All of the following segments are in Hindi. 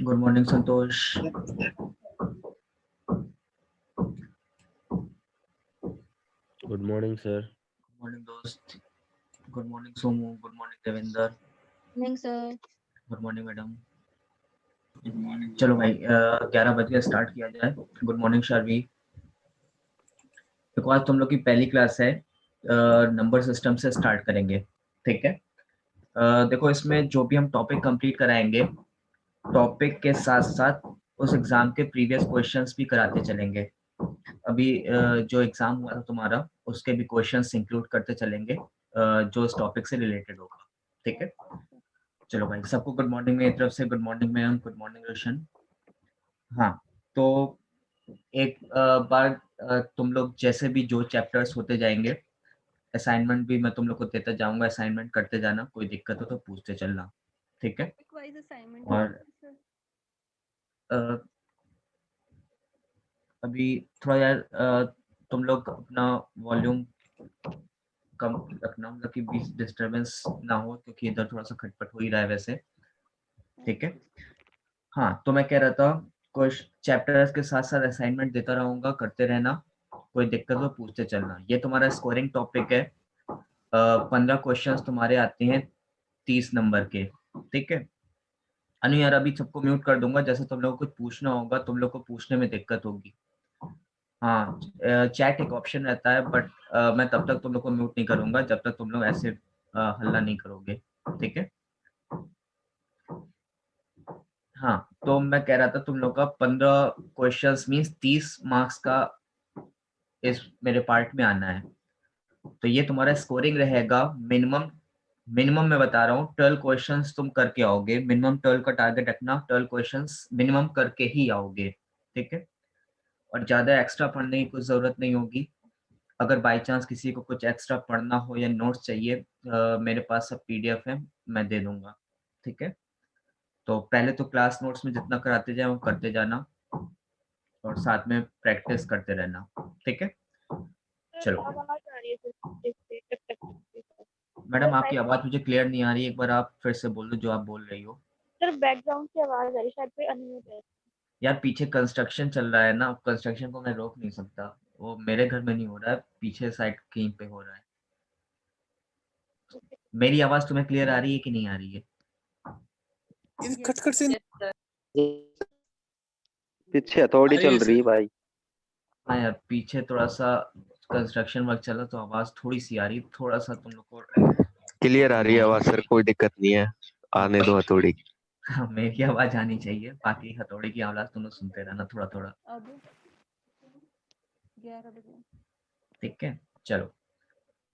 Good morning Santosh. Good morning sir. Good morning दोस्त। Good morning Somu. Good morning Devendra. Morning sir. Good morning madam. Good morning. चलो भाई 11 बजे स्टार्ट किया जाए। Good morning Sharvi. देखो आज तुम लोग की पहली क्लास है, नंबर सिस्टम से स्टार्ट करेंगे। ठीक है। देखो इसमें जो भी हम टॉपिक कंप्लीट कराएंगे, टॉपिक के साथ साथ उस एग्जाम के प्रीवियस क्वेश्चंस भी कराते चलेंगे। अभी जो एग्जाम हुआ था तुम्हारा उसके भी क्वेश्चंस इंक्लूड करते चलेंगे, जो इस टॉपिक से रिलेटेड होगा। ठीक है। चलो भाई सबको गुड मॉर्निंग मेरी तरफ से। Good morning ma'am. Good morning Roshan. हाँ, तो एक बार तुम लोग जैसे भी जो चैप्टर्स होते जाएंगे, असाइनमेंट भी मैं तुम लोग को देता जाऊंगा, असाइनमेंट करते जाना, कोई दिक्कत हो तो पूछते चलना। ठीक है। वाइज असाइनमेंट और अभी थोड़ा यार तुम लोग अपना वॉल्यूम कम रखना, मतलब कि बीच डिस्टरबेंस ना हो, क्योंकि इधर थोड़ा सा खटपट हो ही रहा है वैसे। ठीक है। हाँ, तो मैं कह रहा था कुछ चैप्टर्स के साथ साथ असाइनमेंट देता रहूंगा, करते रहना, कोई दिक्कत हो पूछते चलना। ये तुम्हारा स्कोरिंग टॉपिक है। 15 क्वेश्चंस तुम्हारे आते हैं 30 नंबर के। ठीक है। अनु यार अभी सबको म्यूट कर दूंगा, जैसे तुम लोगों को कुछ पूछना होगा तुम लोग को पूछने में दिक्कत होगी। हाँ, चैट एक ऑप्शन रहता है, बट मैं तब तक तुम लोग को म्यूट नहीं करूंगा जब तक तुम लोग ऐसे हल्ला नहीं करोगे। ठीक है। हाँ, तो मैं कह रहा था तुम लोग का 15 क्वेश्चंस मींस 30 मार्क्स का इस मेरे पार्ट में आना है। तो ये तुम्हारा स्कोरिंग रहेगा। मिनिमम मिनिमम मैं बता रहा हूँ 12 क्वेश्चंस तुम करके आओगे। मिनिमम 12 का टारगेट रखना, 12 क्वेश्चंस मिनिमम करके ही आओगे। ठीक है। और ज्यादा एक्स्ट्रा पढ़ने की कुछ जरूरत नहीं होगी। अगर बाई चांस किसी को कुछ एक्स्ट्रा पढ़ना हो या नोट्स चाहिए, मेरे पास सब पीडीएफ है, मैं दे दूंगा। ठीक है। तो पहले तो क्लास नोट्स में जितना कराते जाए वो करते जाना, और साथ में प्रैक्टिस करते रहना। ठीक है। चलो आवाज आ रही है मैडम, आपकी आवाज मुझे क्लियर नहीं आ रही, एक बार आप फिर से बोल दो जो आप बोल रही हो। सर। बैकग्राउंड से आवाज आ रही है, शायद कोई अनम्यूट है। यार पीछे कंस्ट्रक्शन चल रहा है ना, कंस्ट्रक्शन को मैं रोक नहीं सकता। वो मेरे घर में नहीं हो रहा है, पीछे साइड कहीं पे हो रहा है। मेरी आवाज तुम्हें क्लियर आ रही है कि नहीं आ रही है? खटखट से पीछे हथौड़ी चल रही है भाई। हाँ यार, पीछे थोड़ा सा कंस्ट्रक्शन वर्क चल रहा, तो आवाज थोड़ी सी आ रही, थोड़ा सा तुम लोग को। क्लियर आ रही है आवाज सर, कोई दिक्कत नहीं है, आने दो हथौड़ी। हाँ, मेरी आवाज आनी चाहिए, बाकी हथौड़ी की आवाज तुम लोग सुनते रहना थोड़ा थोड़ा। अब 11 बजे। ठीक है। चलो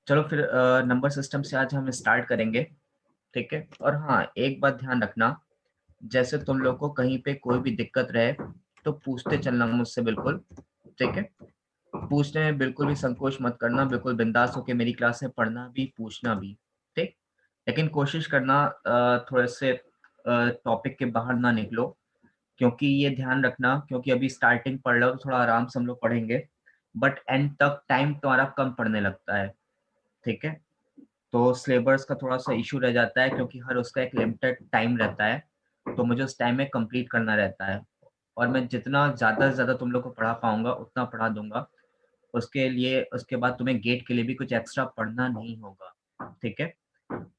चलो फिर नंबर सिस्टम से आज हम स्टार्ट करेंगे। ठीक है। और हाँ, एक बात ध्यान रखना, जैसे तुम लोग को कहीं पे कोई भी दिक्कत रहे तो पूछते चलना मुझसे, बिल्कुल। ठीक है। पूछने में बिल्कुल भी संकोच मत करना, बिल्कुल बिंदास होकर मेरी क्लास में पढ़ना भी पूछना भी। ठीक। लेकिन कोशिश करना थोड़े से टॉपिक के बाहर ना निकलो, क्योंकि ये ध्यान रखना, क्योंकि अभी स्टार्टिंग पढ़ रहे हो तो थोड़ा आराम से हम लोग पढ़ेंगे, बट एंड तक टाइम तुम्हारा कम पड़ने लगता है। ठीक है। तो सिलेबस का थोड़ा सा इशू रह जाता है, क्योंकि हर उसका एक लिमिटेड टाइम रहता है, तो मुझे उस टाइम में कंप्लीट करना रहता है। और मैं जितना ज़्यादा से ज़्यादा तुम लोग को पढ़ा पाऊंगा उतना पढ़ा दूंगा। उसके लिए उसके बाद तुम्हें गेट के लिए भी कुछ एक्स्ट्रा पढ़ना नहीं होगा। ठीक है।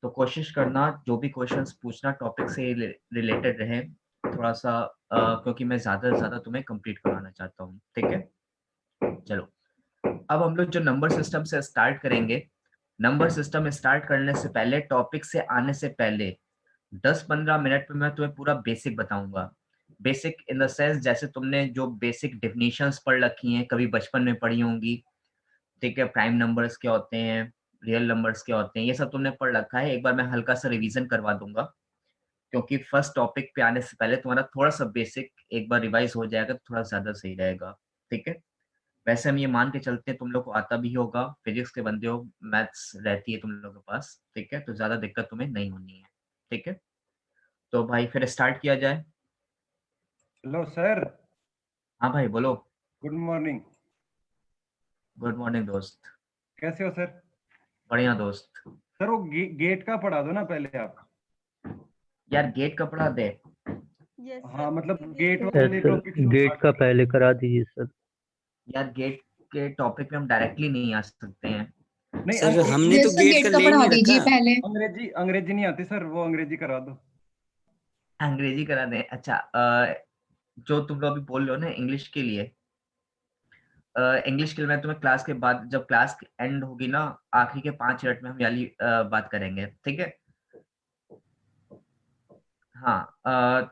तो कोशिश करना जो भी क्वेश्चंस पूछना टॉपिक से रिलेटेड रहे थोड़ा सा, क्योंकि मैं ज़्यादा से ज़्यादा तुम्हें कंप्लीट करवाना चाहता हूँ। ठीक है। चलो अब हम लोग जो नंबर सिस्टम से स्टार्ट करेंगे, नंबर सिस्टम स्टार्ट करने से पहले, टॉपिक से आने से पहले 10-15 मिनट में मैं तुम्हें पूरा बेसिक बताऊंगा। बेसिक इन द सेंस, जैसे तुमने जो बेसिक डेफिनेशंस पढ़ रखी हैं, कभी बचपन में पढ़ी होंगी। ठीक है। प्राइम नंबर्स क्या होते हैं, रियल नंबर्स क्या होते हैं, ये सब तुमने पढ़ रखा है। एक बार मैं हल्का सा रिवीजन करवा दूंगा, क्योंकि फर्स्ट टॉपिक पे आने से पहले तुम्हारा थोड़ा सा बेसिक एक बार रिवाइज हो जाएगा तो थोड़ा ज्यादा सही रहेगा। ठीक है। वैसे हम ये मान के चलते हैं तुम लोग को आता भी होगा, फिजिक्स के बंदे हो, मैथ्स रहती है तुम लोगों के पास। ठीक है। तो ज्यादा दिक्कत तुम्हें नहीं होनी है। ठीक है। तो भाई फिर स्टार्ट किया जाए। Hello sir. हाँ भाई बोलो। Good morning. गुड मॉर्निंग दोस्त। कैसे हो सर? बढ़िया दोस्त। सर वो गेट का पढ़ा दो ना पहले आप। यार गेट का पढ़ा दे? हाँ मतलब गेट वाले टॉपिक गेट का पहले करा दीजिए सर। यार गेट के टॉपिक पे हम डायरेक्टली नहीं आ सकते हैं। नहीं सर हमने तो गेट का ले पढ़ा नहीं दीजिए रखा। पहले। अंग्रेजी नहीं आती सर, वो अंग्रेजी करा दो। अंग्रेजी करा दें? अच्छा, जो तुम लोग अभी बोल रहे हो ना इंग्लिश के लिए, इंग्लिश के लिए मैं तुम्हें क्लास के बाद, जब क्लास एंड होगी ना, आखिरी के 5 मिनट में हम वाली बात करेंगे, ठीक है? हाँ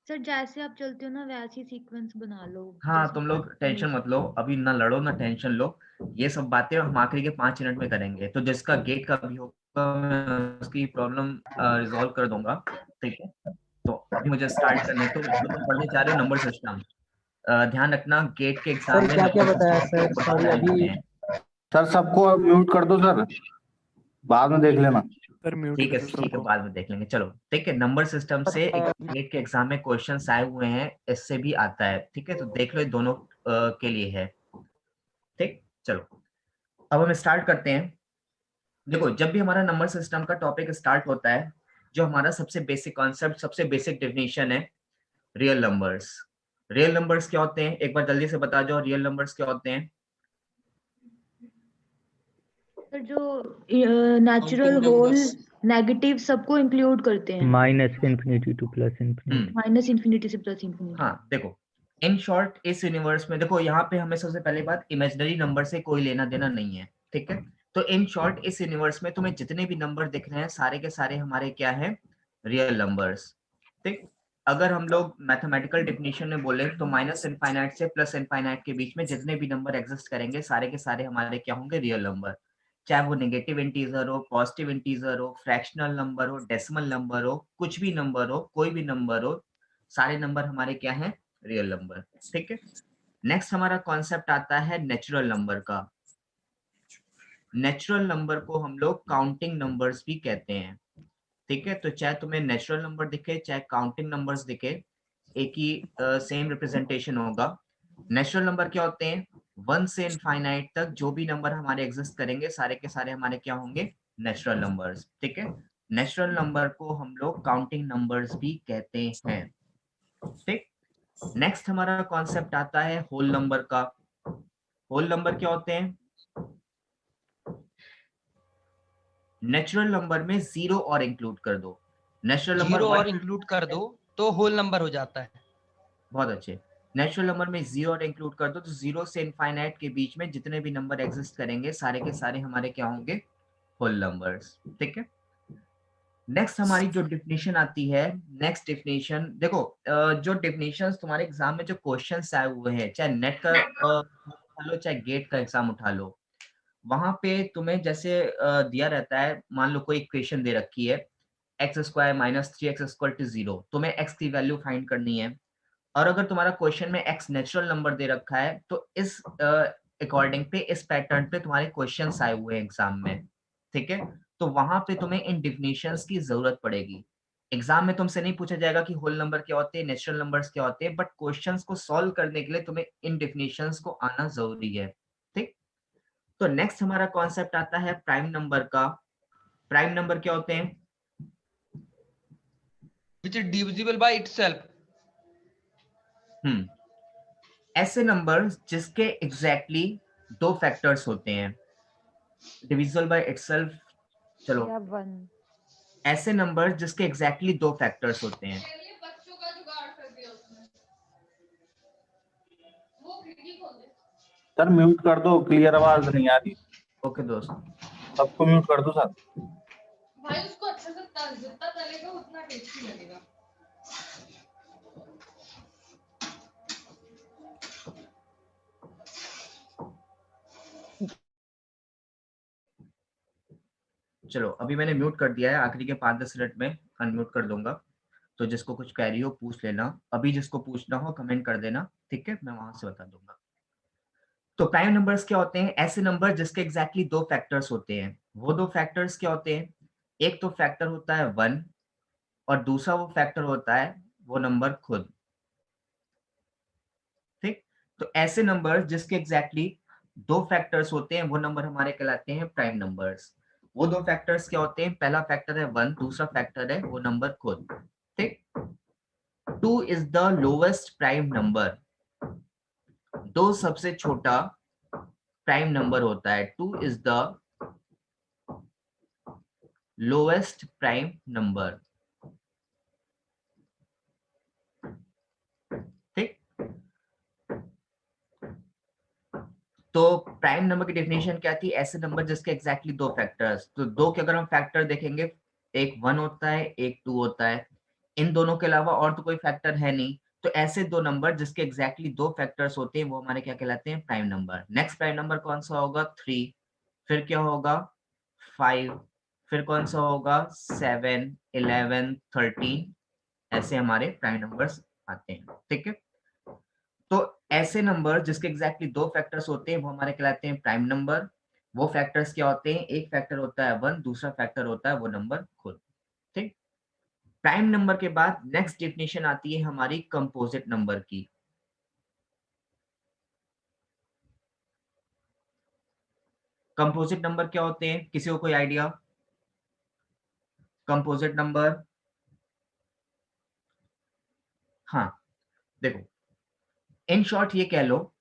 सर जैसे आप चलते हो ना वैसे ही सीक्वेंस बना लो। हाँ, जैसे तुम लोग टेंशन मत लो, अभी ना लड़ो ना टेंशन लो, ये सब बातें हम आखिरी के 5 मिनट में करेंगे। तो जिसका गेट का भी होगा मैं उसकी प्रॉब्लम रिजॉल्व कर दूंगा, ठीक है? तो अभी मुझे स्टार्ट करने तो तुम पढ़ने जा रहे हो नंबर सिस्टम। ध्यान रखना गेट के एग्जाम में क्या क्या नंबर बताया सिस्टम सर? सॉरी अभी सर सबको म्यूट कर दो सर, बाद में देख लेना। ठीक है, बाद में देख लेंगे। चलो ठीक है, नंबर सिस्टम से गेट के एग्जाम में क्वेश्चंस आए हुए हैं, इससे भी आता है, ठीक है? तो देख लो, ये दोनों के लिए है, ठीक? चलो अब हम स्टार्ट करते हैं। देखो, जब भी हमारा नंबर सिस्टम का टॉपिक स्टार्ट होता है, जो हमारा सबसे बेसिक कॉन्सेप्ट, सबसे बेसिक डेफिनेशन है रियल नंबर्स। रियल नंबर्स क्या होते हैं? एक बार जल्दी से बता जाओ, रियल नंबर्स क्या होते हैं? सर जो नेचुरल होल नेगेटिव सबको इंक्लूड करते हैं, minus infinity two plus infinity. Minus infinity से प्लस इन्फिनिटी। हाँ देखो, इन शॉर्ट इस यूनिवर्स में देखो, यहाँ पे हमें सबसे पहले बात, इमेजिनरी नंबर से कोई लेना देना नहीं है, ठीक है? तो इन शॉर्ट इस यूनिवर्स में तुम्हें जितने भी नंबर दिख रहे हैं सारे के सारे हमारे क्या है? रियल नंबर्स, ठीक? अगर हम लोग मैथमेटिकल डेफिनेशन में बोले तो माइनस इनफाइनाइट से प्लस इनफाइनाइट के बीच में जितने भी नंबर एग्जिस्ट करेंगे सारे के सारे हमारे क्या होंगे? Real number. चाहे वो नेगेटिव इंटीजर हो, पॉजिटिव इंटीजर हो, फ्रैक्शनल नंबर हो, डेसिमल नंबर हो, कुछ भी नंबर हो, कोई भी नंबर हो, सारे नंबर हमारे क्या हैं? रियल नंबर, ठीक है? नेक्स्ट हमारा कॉन्सेप्ट आता है नेचुरल नंबर का। नेचुरल नंबर को हम लोग काउंटिंग नंबर्स भी कहते हैं, ठीक है? तो चाहे तुम्हें नेचुरल नंबर दिखे चाहे काउंटिंग नंबर्स दिखे, एक ही सेम रिप्रेजेंटेशन होगा। नेचुरल नंबर क्या होते हैं? 1 से इनफाइनाइट तक जो भी नंबर हमारे एग्जिस्ट करेंगे सारे के सारे हमारे क्या होंगे? नेचुरल नंबर्स, ठीक है? नेचुरल नंबर को हम लोग काउंटिंग नंबर्स भी कहते हैं, ठीक? नेक्स्ट हमारा कॉन्सेप्ट आता है होल नंबर का। होल नंबर क्या होते हैं? नेचुरल नंबर में जीरो और इंक्लूड कर दो। नेचुरल नंबर जीरो और इंक्लूड कर दो तो होल नंबर हो जाता है। बहुत अच्छे। नेचुरल नंबर में जीरो और इंक्लूड कर दो तो जीरो से इनफाइनाइट के बीच में जितने भी नंबर एग्जिस्ट करेंगे सारे के सारे हमारे क्या होंगे? होल नंबर्स, ठीक है? नेक्स्ट हमारी जो डेफिनेशन आती है, नेक्स्ट डेफिनेशन देखो, जो डेफिनेशंस तुम्हारे एग्जाम में जो क्वेश्चंस आए हुए हैं, चाहे नेट का उठा लो चाहे गेट का एग्जाम उठा लो, वहां पे तुम्हें जैसे दिया रहता है, मान लो कोई इक्वेशन दे रखी है x square minus 3x equal to 0, तुम्हें x की वैल्यू फाइंड करनी है। और अगर तुम्हारा क्वेश्चन में x नेचुरल नंबर दे रखा है तो इस अकॉर्डिंग पे, इस पैटर्न पे तुम्हारे क्वेश्चंस आए हुए हैं एग्जाम में, ठीक है? तो वहां पे तुम्हें इन डिफिनेशंस की जरूरत पड़ेगी। एग्जाम में तुमसे नहीं पूछा जाएगा कि होल नंबर क्या होते हैं, नेचुरल नंबर्स क्या होते हैं, बट क्वेश्चंस को सॉल्व करने के लिए तुम्हें इन डिफिनेशंस को आना जरूरी है, ठीक? तो नेक्स्ट हमारा कॉन्सेप्ट आता है प्राइम नंबर का। प्राइम नंबर क्या होते हैं? which is divisible by itself। ऐसे नंबर जिसके एग्जैक्टली दो फैक्टर्स होते हैं। डिविजिबल बाय इटसेल्फ, चलो, ऐसे नंबर जिसके एग्जैक्टली दो फैक्टर्स होते हैं। सर म्यूट कर दो, क्लियर आवाज नहीं आ रही। ओके दोस्त, सबको म्यूट कर दो सर। भाई उसको अच्छे से जितना तलेगा उतना टेस्टी लगेगा। चलो अभी मैंने म्यूट कर दिया है, आखिरी के 5-10 मिनट में अनम्यूट कर दूंगा। तो जिसको कुछ कैरी हो पूछ लेना, अभी जिसको पूछना हो कमेंट कर देना, ठीक है? मैं वहां से बता दूंगा। तो प्राइम नंबर्स क्या होते हैं? ऐसे नंबर जिसके एग्जैक्टली दो फैक्टर्स होते हैं। वो दो फैक्टर्स क्या होते हैं? एक तो फैक्टर होता है 1 और दूसरा वो फैक्टर होता है वो नंबर खुद, ठीक? तो ऐसे नंबर जिसके एग्जैक्टली दो फैक्टर्स होते हैं वो नंबर हमारे कहलाते हैं प्राइम नंबर्स। वो दो फैक्टर्स क्या होते हैं? पहला फैक्टर है 1, दूसरा फैक्टर है वो नंबर खुद, ठीक? 2 is the lowest prime number. 2 सबसे छोटा प्राइम नंबर होता है। 2 is the lowest prime number. ठीक, तो प्राइम नंबर की डेफिनेशन क्या थी? ऐसे नंबर जिसके एग्जैक्टली दो फैक्टर्स। तो दो के अगर हम फैक्टर देखेंगे, एक 1 होता है, एक 2 होता है। इन दोनों के अलावा और तो कोई फैक्टर है नहीं। तो ऐसे दो नंबर जिसके एग्जैक्टली दो फैक्टर्स होते हैं वो हमारे क्या कहलाते हैं? Prime number. Next prime number कौन सा होगा? 3। फिर क्या होगा? 5। फिर कौन सा होगा? 7, 11, 13। ऐसे हमारे प्राइम नंबर्स आते हैं। ठीक है, तो ऐसे नंबर जिसके एग्जैक्टली दो फैक्टर्स होते हैं वो हमारे कहलाते हैं प्राइम नंबर। वो फैक्टर्स क्या होते हैं? एक फैक्टर होता है 1, दूसरा फैक्टर होता है वो नंबर खुद। ठीक, प्राइम नंबर के बाद नेक्स्ट डेफिनेशन आती है हमारी कंपोजिट नंबर की। कंपोजिट नंबर क्या होते हैं? किसी को कोई आइडिया? कंपोजिट नंबर, हाँ देखो, इन शॉर्ट ये कह लो,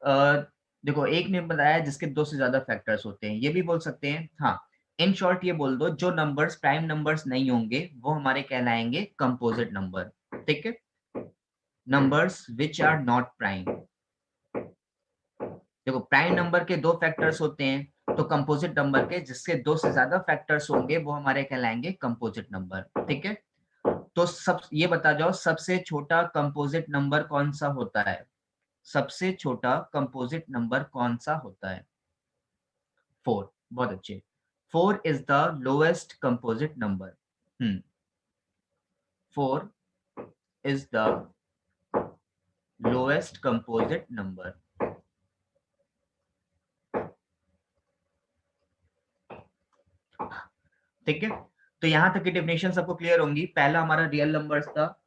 देखो एक ने बताया जिसके दो से ज्यादा फैक्टर्स होते हैं, ये भी बोल सकते हैं। हाँ, इन शॉर्ट ये बोल दो, जो नंबर्स प्राइम नंबर्स नहीं होंगे वो हमारे कहलाएंगे कंपोजिट नंबर। ठीक है, numbers which are not prime. देखो प्राइम नंबर के दो फैक्टर्स होते हैं, तो कंपोजिट नंबर के जिसके दो से ज्यादा फैक्टर्स होंगे वो हमारे कहलाएंगे कंपोजिट नंबर। ठीक है, तो सब ये बता जाओ सबसे छोटा कंपोजिट नंबर कौन सा होता है? सबसे छोटा कंपोजिट नंबर कौन सा होता है? 4। बहुत अच्छे, 4 is the lowest composite number. 4 is the lowest composite number. ठीक है, तो यहां तक की डेफिनेशन सबको क्लियर होंगी। पहला हमारा रियल नंबर्स था।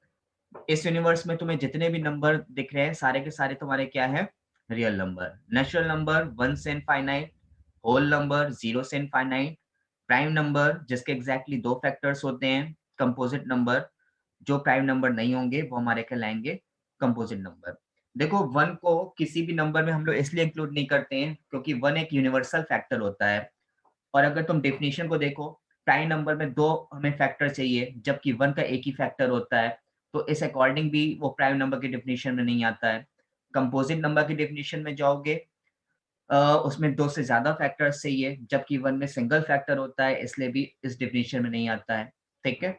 इस यूनिवर्स में तुम्हें जितने भी नंबर दिख रहे हैं सारे के सारे तुम्हारे क्या है? Real number. नेचुरल नंबर 1 से इनफाइनाइट, होल नंबर 0 से इनफाइनाइट, प्राइम नंबर जिसके एग्जैक्टली दो फैक्टर्स होते हैं, कंपोजिट नंबर जो प्राइम नंबर नहीं होंगे वो हमारे कहलाएंगे कंपोजिट नंबर। देखो 1 को किसी भी नंबर में हम लोग इसलिए इंक्लूड नहीं करते हैं क्योंकि 1 एक यूनिवर्सल फैक्टर होता है। और अगर तुम डेफिनेशन को देखो, प्राइम नंबर में दो हमें फैक्टर चाहिए जबकि 1 का एक ही फैक्टर होता है, तो इस अकॉर्डिंग भी वो प्राइम नंबर की डेफिनेशन में नहीं आता है। कंपोजिट नंबर की डेफिनेशन में जाओगे, उसमें दो से ज्यादा फैक्टर्स चाहिए जबकि 1 में सिंगल फैक्टर होता है, इसलिए भी इस डेफिनेशन में नहीं आता है। ठीक है,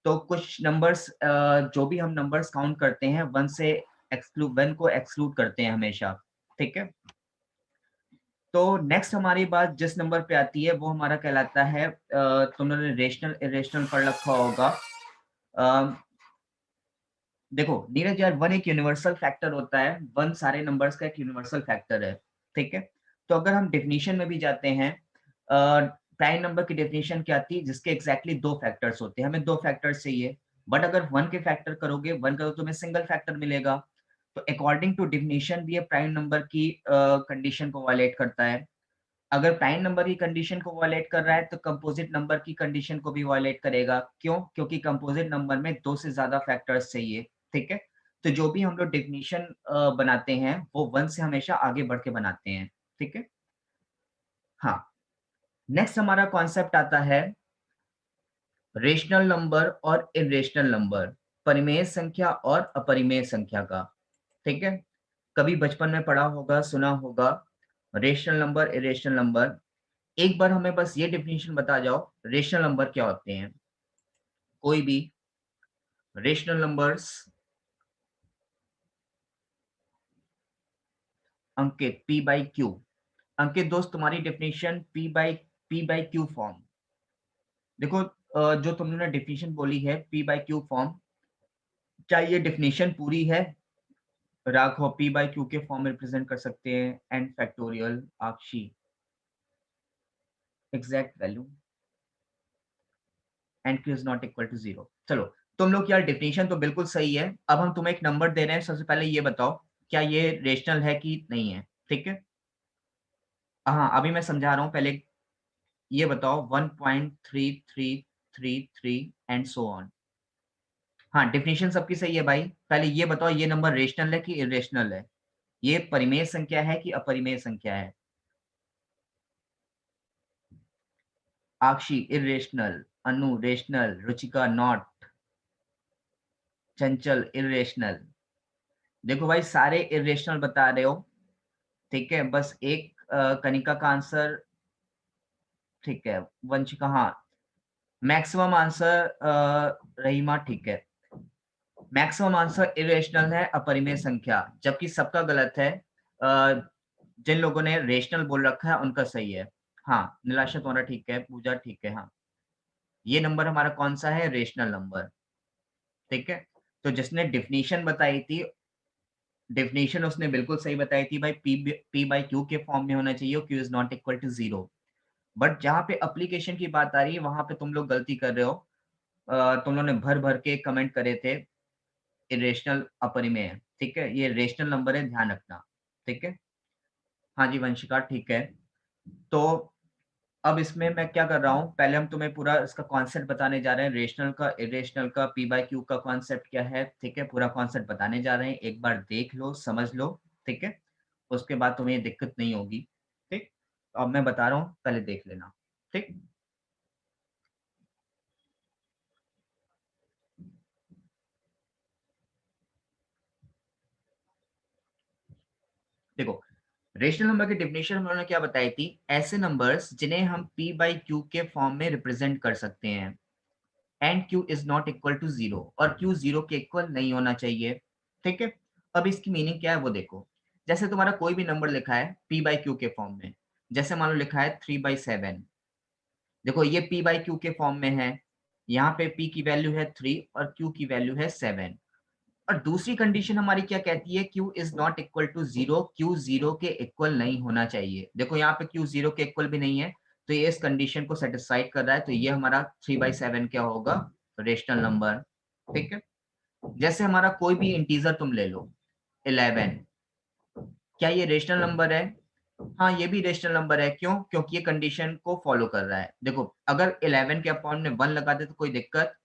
तो कुछ नंबर्स, जो भी हम नंबर्स काउंट करते हैं 1 से एक्सक्लूड, 1 को एक्सक्लूड करते हैं हमेशा। ठीक है, तो नेक्स्ट हमारी बात जिस नंबर पे आती है वो हमारा कहलाता है, तुम लोगों ने रेशनल इरेशनल पढ़ रखा होगा। देखो नीरज यार, 1 एक यूनिवर्सल फैक्टर होता है, 1 सारे नंबर्स का एक यूनिवर्सल फैक्टर है। ठीक है, तो अगर हम डेफिनेशन में भी जाते हैं, प्राइम नंबर की डेफिनेशन क्या थी? जिसके एग्जैक्टली दो फैक्टर्स होते हैं, हमें दो फैक्टर्स चाहिए। बट अगर 1 के फैक्टर करोगे, 1 का तो तुम्हें सिंगल फैक्टर मिलेगा, तो अकॉर्डिंग टू डेफिनेशन भी ये प्राइम नंबर की कंडीशन को वायलेट करता है। अगर प्राइम नंबर की कंडीशन को वायलेट कर रहा है तो कंपोजिट नंबर की कंडीशन को भी वायलेट करेगा। क्यों? क्योंकि कंपोजिट नंबर में दो से ज्यादा फैक्टर्स चाहिए। ठीक है, तो जो भी हम लोग डेफिनेशन बनाते हैं वो 1 से हमेशा आगे बढ़ के बनाते हैं। ठीक है, हाँ, नेक्स्ट हमारा कॉन्सेप्ट आता है रेशनल नंबर और इरेशनल नंबर, परिमेय संख्या और अपरिमेय संख्या का। ठीक है, कभी बचपन में पढ़ा होगा, सुना होगा, रेशनल नंबर, इरेशनल नंबर। एक बार हमें बस ये डेफिनेशन बता जाओ, रेशनल नंबर क्या होते हैं? कोई भी rational numbers. Ankit, P by Q। अंकित दोस्त, तुम्हारी definition P by Q form. देखो जो तुमने डेफिनेशन बोली है P by Q फॉर्म, क्या ये डेफिनेशन पूरी है? राघव, P by Q के फॉर्म में रिप्रेजेंट कर सकते हैं, and factorial, Akshi, exact value, and Q is not equal to 0। चलो तुम लोग यार डेफिनेशन तो बिल्कुल सही है। अब हम तुम्हें एक नंबर दे रहे हैं, सबसे पहले ये बताओ क्या ये रेशनल है कि नहीं है? ठीक है, हाँ अभी मैं समझा रहा हूँ, पहले ये बताओ 1.3333 एंड सो ऑन। हाँ, डेफिनेशन सबकी सही है भाई। पहले ये बताओ, ये नंबर रेशनल है कि इरेशनल है? ये परिमेय संख्या है कि अपरिमेय संख्या है? Akshi irrational, Anu rational, Ruchika not, Chanchal irrational. देखो भाई, सारे इरेशनल बता रहे हो, ठीक है। बस एक कनिका का आंसर ठीक है, वंशिका हाँ। मैक्सिमम आंसर रहीमा ठीक है। मैक्सिमम आंसर इरेशनल है, अपरिमेय संख्या, जबकि सबका गलत है। जिन लोगों ने रेशनल बोल रखा है उनका सही है। हाँ, निलाशा तुम्हारा ठीक है, पूजा ठीक है। हाँ, ये नंबर हमारा कौन सा है? रेशनल नंबर, ठीक है। तो जिसने डिफिनीशन बताई थी, डेफिनेशन उसने बिल्कुल सही बताई थी भाई, p बाई क्यू के फॉर्म में होना चाहिए, q is not equal to 0। But जहां पे एप्लीकेशन की बात आ रही है वहां पे तुम लोग गलती कर रहे हो। तुम लोगों ने भर भर के कमेंट करे थे इरेशनल अपरिमेय, ठीक है। ये रेशनल नंबर है, ध्यान रखना, ठीक है। हाँ जी वंशिका ठीक है। तो अब इसमें मैं क्या कर रहा हूँ, पहले हम तुम्हें पूरा इसका कॉन्सेप्ट बताने जा रहे हैं, रेशनल का, इरेशनल का, p बाई क्यू का कॉन्सेप्ट क्या है, ठीक है। पूरा कॉन्सेप्ट बताने जा रहे हैं, एक बार देख लो, समझ लो, ठीक है। उसके बाद तुम्हें ये दिक्कत नहीं होगी, ठीक। तो अब मैं बता रहा हूँ, पहले देख लेना, ठीक। देखो, रेशनल नंबर की डेफिनेशन हम लोगों ने क्या बताई थी? ऐसे नंबर्स जिन्हें हम p बाई क्यू के फॉर्म में रिप्रेजेंट कर सकते हैं, and q is not equal to 0, और q 0 के इक्वल नहीं होना चाहिए, ठीक है। अब इसकी मीनिंग क्या है वो देखो। जैसे तुम्हारा कोई भी नंबर लिखा है p बाई क्यू के फॉर्म में, जैसे मान लो लिखा है 3/7, देखो ये p बाई क्यू के फॉर्म में है, यहाँ पे p की वैल्यू है 3 और q की वैल्यू है 7। और दूसरी कंडीशन हमारी क्या कहती है? q is not equal to 0, q 0 के इक्वल नहीं होना चाहिए। देखो यहाँ पे q 0 के इक्वल भी नहीं है, तो ये इस कंडीशन को सेटिस्फाइड कर रहा है, तो ये हमारा 3/7 क्या होगा? रेशनल नंबर, ठीक है। जैसे हमारा कोई भी इंटीजर तुम ले लो, 11, क्या ये रेशनल नंबर है? हाँ, ये भी रेशनल नंबर है। क्यों? क्योंकि ये कंडीशन को फॉलो कर रहा है। देखो, अगर 11 के अपॉन में 1 लगा दे तो कोई दिक्कत,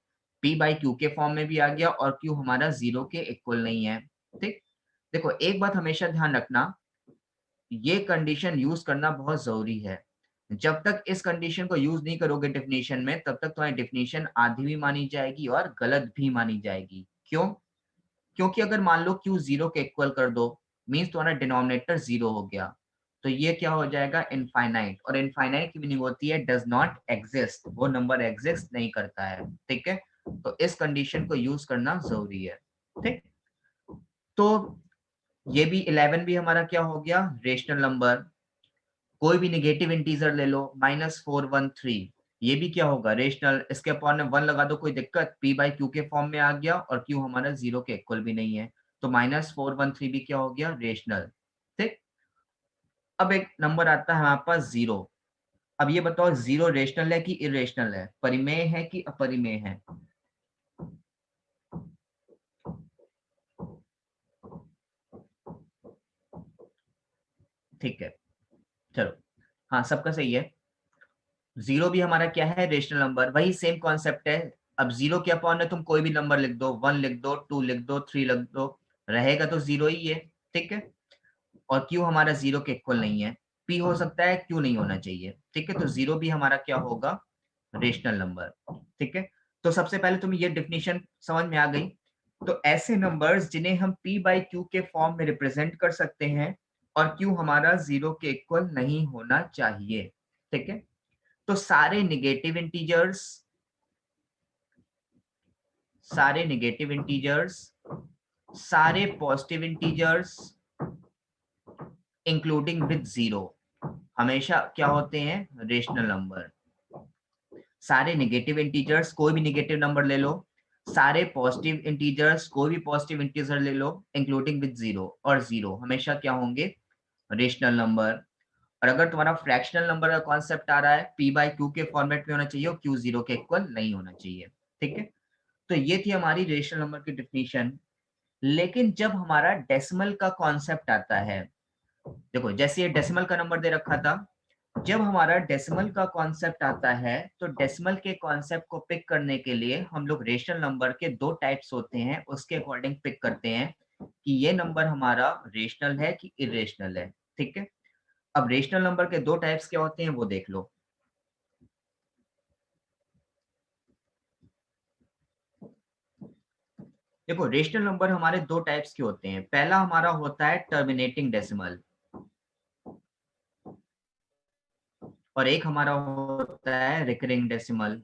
p बाई क्यू के फॉर्म में भी आ गया और q हमारा 0 के इक्वल नहीं है, ठीक। देखो, एक बात हमेशा ध्यान रखना, ये कंडीशन यूज करना बहुत जरूरी है। जब तक इस कंडीशन को यूज नहीं करोगे डेफिनेशन में, तब तक तुम्हारी डेफिनेशन आधी भी मानी जाएगी और गलत भी मानी जाएगी। क्यों? क्योंकि अगर मान लो q 0 के इक्वल कर दो, मीन्स तुम्हारा डिनोमिनेटर 0 हो गया, तो ये क्या हो जाएगा? इनफाइनाइट। और इनफाइनाइट की मीनिंग होती है डज नॉट एग्जिस्ट, वो नंबर एग्जिस्ट नहीं करता है, ठीक है। तो इस कंडीशन को यूज करना जरूरी है, ठीक। तो ये भी 11 भी हमारा क्या हो गया? Rational number. कोई भी नेगेटिव इंटीजर ले लो, -413, ये भी क्या होगा? रेशनल। इसके अपॉन में 1 लगा दो, कोई दिक्कत, p बाई क्यू के फॉर्म में आ गया और q हमारा 0 के इक्वल भी नहीं है, तो -413 भी क्या हो गया? रेशनल, ठीक। अब एक नंबर आता है हमारे पास 0। अब ये बताओ 0 रेशनल है कि इरेशनल है, परिमेय है कि अपरिमेय है? ठीक है, चलो, हाँ सबका सही है। 0 भी हमारा क्या है? Rational number. वही सेम कॉन्सेप्ट है। अब 0 के अपॉन में तुम कोई भी नंबर लिख दो, 1 लिख दो, 2 लिख दो, 3 लिख दो, रहेगा तो 0 ही है, ठीक है। और q हमारा 0 के इक्वल नहीं है, p हो सकता है, q नहीं होना चाहिए, ठीक है। तो 0 भी हमारा क्या होगा? रेशनल नंबर, ठीक है। तो सबसे पहले तुम्हें ये डेफिनेशन समझ में आ गई। तो ऐसे नंबर्स जिन्हें हम p बाई क्यू के फॉर्म में रिप्रेजेंट कर सकते हैं और q हमारा 0 के इक्वल नहीं होना चाहिए, ठीक है। तो सारे नेगेटिव इंटीजर्स, सारे पॉजिटिव इंटीजर्स इंक्लूडिंग विद 0 हमेशा क्या होते हैं? Rational number. सारे नेगेटिव इंटीजर्स, कोई भी नेगेटिव नंबर ले लो, सारे पॉजिटिव इंटीजर्स, कोई भी पॉजिटिव इंटीजर ले लो, इंक्लूडिंग विद 0, और 0 हमेशा क्या होंगे? Rational number. और अगर तुम्हारा फ्रैक्शनल नंबर का कॉन्सेप्ट आ रहा है, p बाई क्यू के फॉर्मेट में होना चाहिए और q 0 के इक्वल नहीं होना चाहिए, ठीक है। तो ये थी हमारी रेशनल नंबर की डेफिनेशन। लेकिन जब हमारा डेसिमल का कॉन्सेप्ट आता है, देखो जैसे ये डेसिमल का नंबर दे रखा था, जब हमारा डेसिमल का कॉन्सेप्ट आता है तो डेसिमल के कॉन्सेप्ट को पिक करने के लिए हम लोग रेशनल नंबर के दो टाइप्स होते हैं, उसके अकॉर्डिंग पिक करते हैं कि ये नंबर हमारा रेशनल है कि इरेशनल है। ठीक है, अब रेशनल नंबर के दो टाइप्स क्या होते हैं वो देख लो। देखो रेशनल नंबर हमारे दो टाइप्स के होते हैं। पहला हमारा होता है टर्मिनेटिंग डेसिमल और एक हमारा होता है रिकरिंग डेसिमल।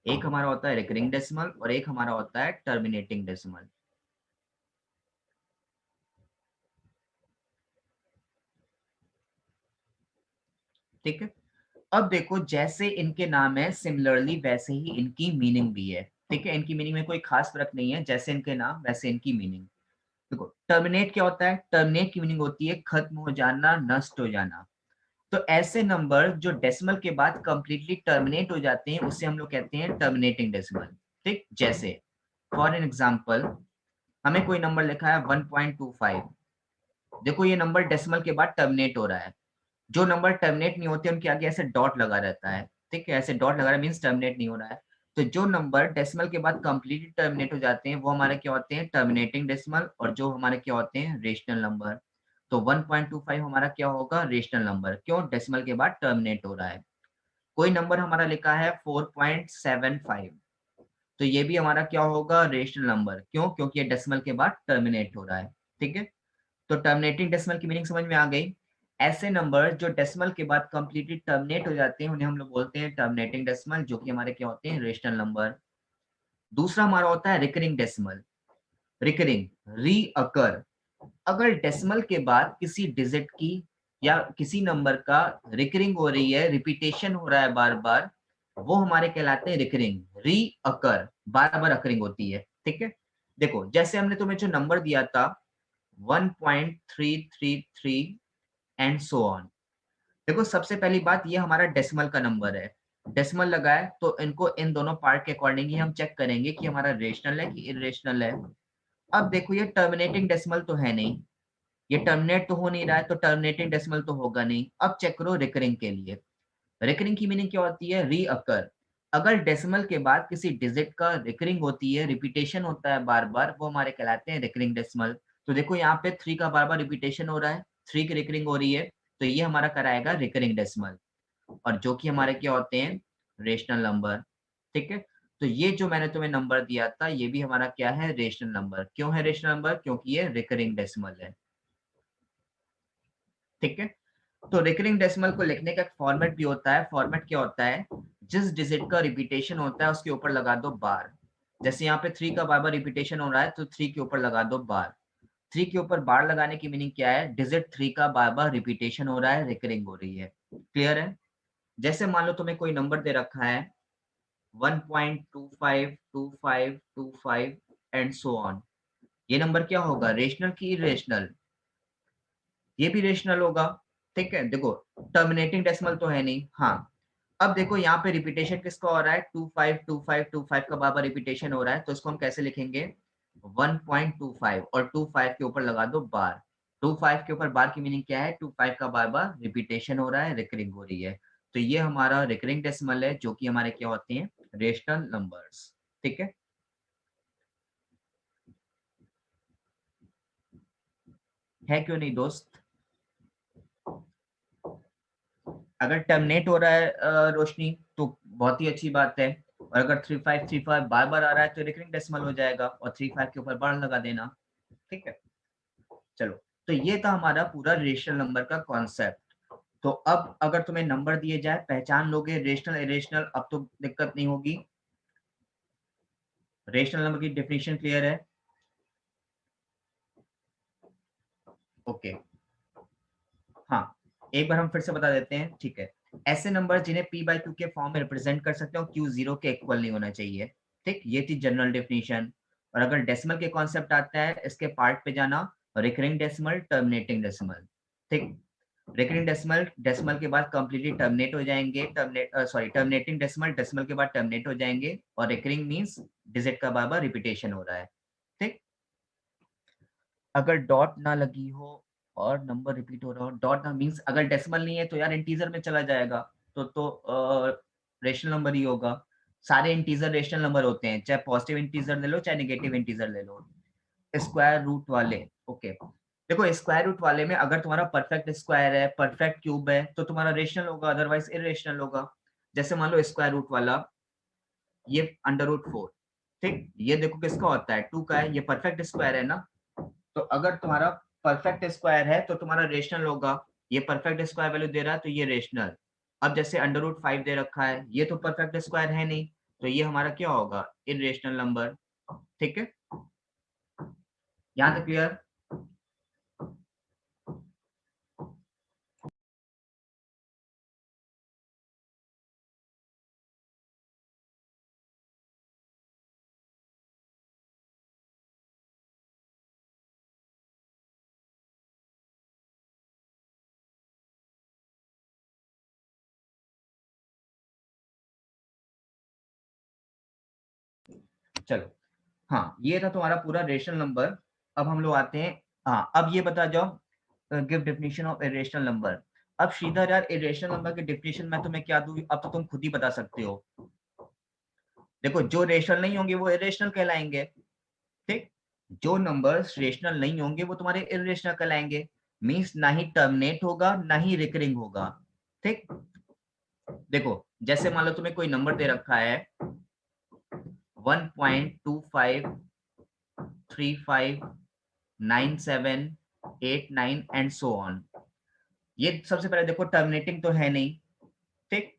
एक हमारा होता है रिकरिंग डेसिमल और एक हमारा होता है टर्मिनेटिंग डेसिमल। ठीक है, अब देखो जैसे इनके नाम है सिमिलरली वैसे ही इनकी मीनिंग भी है। ठीक है, इनकी मीनिंग में कोई खास फर्क नहीं है, जैसे इनके नाम वैसे इनकी मीनिंग। देखो टर्मिनेट क्या होता है? टर्मिनेट की मीनिंग होती है खत्म हो जाना, नष्ट हो जाना। तो ऐसे नंबर जो डेसिमल के बाद कंप्लीटली टर्मिनेट हो जाते हैं उसे हम लोग कहते हैं टर्मिनेटिंग डेसिमल। ठीक, जैसे फॉर एन एग्जांपल हमें कोई नंबर लिखा है 1.25। देखो ये नंबर डेसिमल के बाद टर्मिनेट हो रहा है। जो नंबर टर्मिनेट नहीं होते उनके आगे ऐसे डॉट लगा रहता है। ठीक है, ऐसे डॉट लगा रहा है मींस टर्मिनेट नहीं हो रहा है। तो जो नंबर डेसिमल के बाद कंप्लीटली टर्मिनेट हो जाते हैं वो हमारे क्या होते हैं? Terminating decimal. और जो हमारे क्या होते हैं? Rational number. तो 1.25 हमारा क्या होगा? Rational number. क्यों? डेसिमल के बाद टर्मिनेट हो रहा है। कोई नंबर हमारा लिखा है 4.75, तो ये भी हमारा क्या होगा? Rational number. क्यों? क्योंकि ये डेसिमल के बाद टर्मिनेट हो रहा है। ठीक है, तो टर्मिनेटिंग डेसिमल की मीनिंग समझ में आ गई। ऐसे नंबर जो डेसिमल के बाद कंप्लीटली टर्मिनेट हो जाते हैं उन्हें हम लोग बोलते हैं टर्मिनेटिंग डेसिमल, जो कि हमारे क्या होते हैं? Rational number. दूसरा हमारा होता है रिकरिंग डेसिमल। रिकरिंग, रीअकर। अगर डेसिमल के बाद किसी डिजिट की या किसी नंबर का रिकरिंग हो रही है, रिपीटेशन हो रहा है बार बार, वो हमारे कहलाते हैं रिकरिंग। रीअकर, बार बार अकरिंग होती है। ठीक है, देखो जैसे हमने तुम्हें जो नंबर दिया था 1.333 एंड सो ऑन। देखो सबसे पहली बात ये हमारा डेसिमल का नंबर है। डेसिमल लगा है तो इनको इन दोनों पार्ट के अकॉर्डिंग ही हम चेक करेंगे कि हमारा रेशनल है कि इरेशनल है। अब देखो ये टर्मिनेटिंग डेसिमल तो है नहीं, ये टर्मिनेट तो हो नहीं रहा है, तो टर्मिनेटिंग डेसिमल तो होगा नहीं। अब चेक करो रिकरिंग के लिए। रिकरिंग की मीनिंग क्या होती है? रीअकर। अगर डेसिमल के बाद किसी डिजिट का रिकरिंग होती है, रिपीटेशन होता है बार बार, वो हमारे कहलाते हैं रिकरिंग डेसिमल। तो देखो यहाँ पे 3 का बार बार रिपीटेशन हो रहा है, 3 की रिकरिंग हो रही है, तो ये हमारा कराएगा रिकरिंग डेसिमल। और जो कि हमारे क्या होते हैं? Rational number. ठीक है, तो ये जो मैंने तुम्हें नंबर दिया था ये भी हमारा क्या है? Rational number. क्यों है रेशनल नंबर? क्योंकि ये रिकरिंग डेसिमल है। ठीक है, तो रिकरिंग डेसिमल को लिखने का एक फॉर्मेट भी होता है। फॉर्मेट क्या होता है? जिस डिजिट का रिपीटेशन होता है उसके ऊपर लगा दो बार। जैसे यहाँ पे 3 का बार बार रिपीटेशन हो रहा है तो 3 के ऊपर लगा दो बार। 3 के ऊपर बार लगाने की मीनिंग क्या है? डिजिट 3 का बार बार रिपीटेशन हो रहा है, रिकरिंग हो रही है। क्लियर है? जैसे मान लो तुम्हें कोई नंबर दे रखा है 1.252525 एंड सो ऑन। ये नंबर क्या होगा? रेशनल की इरेशनल? ये भी रेशनल होगा। ठीक है, देखो टर्मिनेटिंग डेसिमल तो है नहीं। हाँ, अब देखो यहाँ पे रिपीटेशन किसका हो रहा है? 252525 का बार बार रिपीटेशन हो रहा है, तो इसको हम कैसे लिखेंगे? 1.25 और 25 के ऊपर लगा दो बार। 25 के ऊपर बार की मीनिंग क्या है? 25 का बार बार रिपीटेशन हो रहा है, रिकरिंग हो रही है। तो ये हमारा रिकरिंग डेसिमल है, जो कि हमारे क्या होते हैं? Rational numbers. ठीक है क्यों नहीं दोस्त? अगर टर्मिनेट हो रहा है रोशनी तो बहुत ही अच्छी बात है, और अगर 3535 बार बार आ रहा है तो रिकरिंग डेसिमल हो जाएगा, और 35 के ऊपर बार लगा देना। ठीक है, चलो तो ये था हमारा पूरा रेशनल नंबर का कॉन्सेप्ट। तो अब अगर तुम्हें नंबर दिए जाए पहचान लोगे रेशनल इरेशनल, अब तो दिक्कत नहीं होगी। रेशनल नंबर की डेफिनेशन क्लियर है? ओके, हाँ एक बार हम फिर से बता देते हैं। ठीक है, ऐसे नंबर जिन्हें p/q के फॉर्म में रिप्रेजेंट कर सकते हो, q 0 के इक्वल नहीं होना चाहिए। ठीक, ये थी जनरल डेफिनेशन। और अगर डेसिमल के कॉन्सेप्ट आता है इसके पार्ट पे जाना, रिकरिंग डेसिमल, टर्मिनेटिंग डेसिमल। ठीक, रिकरिंग डेसिमल डेसिमल के बाद कंप्लीटली टर्मिनेट हो जाएंगे, टर्मिनेटिंग डेसिमल डेसिमल के बाद टर्मिनेट हो जाएंगे, और रिकरिंग मींस डिजिट का बार बार रिपीटेशन हो रहा है। ठीक, अगर डॉट ना लगी हो और नंबर रिपीट हो रहा हो, डॉट ना मींस अगर डेसिमल नहीं है तो यार इंटीजर में चला जाएगा, तो रेशनल नंबर ही होगा। सारे इंटीजर रेशनल नंबर होते हैं, चाहे पॉजिटिव इंटीजर ले लो चाहे नेगेटिव इंटीजर ले लो। स्क्वायर रूट वाले, ओके देखो स्क्वायर रूट वाले में अगर तुम्हारा परफेक्ट स्क्वायर है, परफेक्ट क्यूब है, तो तुम्हारा रेशनल होगा, अदरवाइज इरेशनल होगा। जैसे मान लो स्क्वायर रूट वाला ये √4, ठीक, ये देखो किसका होता है, 2 का है, ये परफेक्ट स्क्वायर है ना। तो अगर तुम्हारा परफेक्ट स्क्वायर है तो तुम्हारा रेशनल होगा, ये परफेक्ट स्क्वायर वैल्यू दे रहा है तो ये रेशनल। अब जैसे √5 दे रखा है, ये तो परफेक्ट स्क्वायर है नहीं, तो ये हमारा क्या होगा, इरेशनल नंबर। ठीक है, यहाँ तक क्लियर? चलो, हाँ ये था तुम्हारा पूरा रेशनल नंबर। अब हम लोग आते हैं, हाँ अब ये बता जाओ, give definition of irrational number. अब श्रीधर यार इरेशनल नंबर की डेफिनेशन मैं तुम्हें क्या दूं, अब तो तुम खुद ही बता सकते हो। देखो जो रेशनल नहीं होंगे वो इरेशनल कहलाएंगे, ठीक, जो नंबर्स रेशनल नहीं होंगे वो तुम्हारे इरेशनल कहलाएंगे। मींस ना ही टर्मिनेट होगा ना ही रिकरिंग होगा, ठीक। देखो जैसे मान लो तुम्हें कोई नंबर दे रखा है 1.25359789 एंड सो ऑन। ये सबसे पहले देखो टर्मिनेटिंग तो है नहीं, ठीक।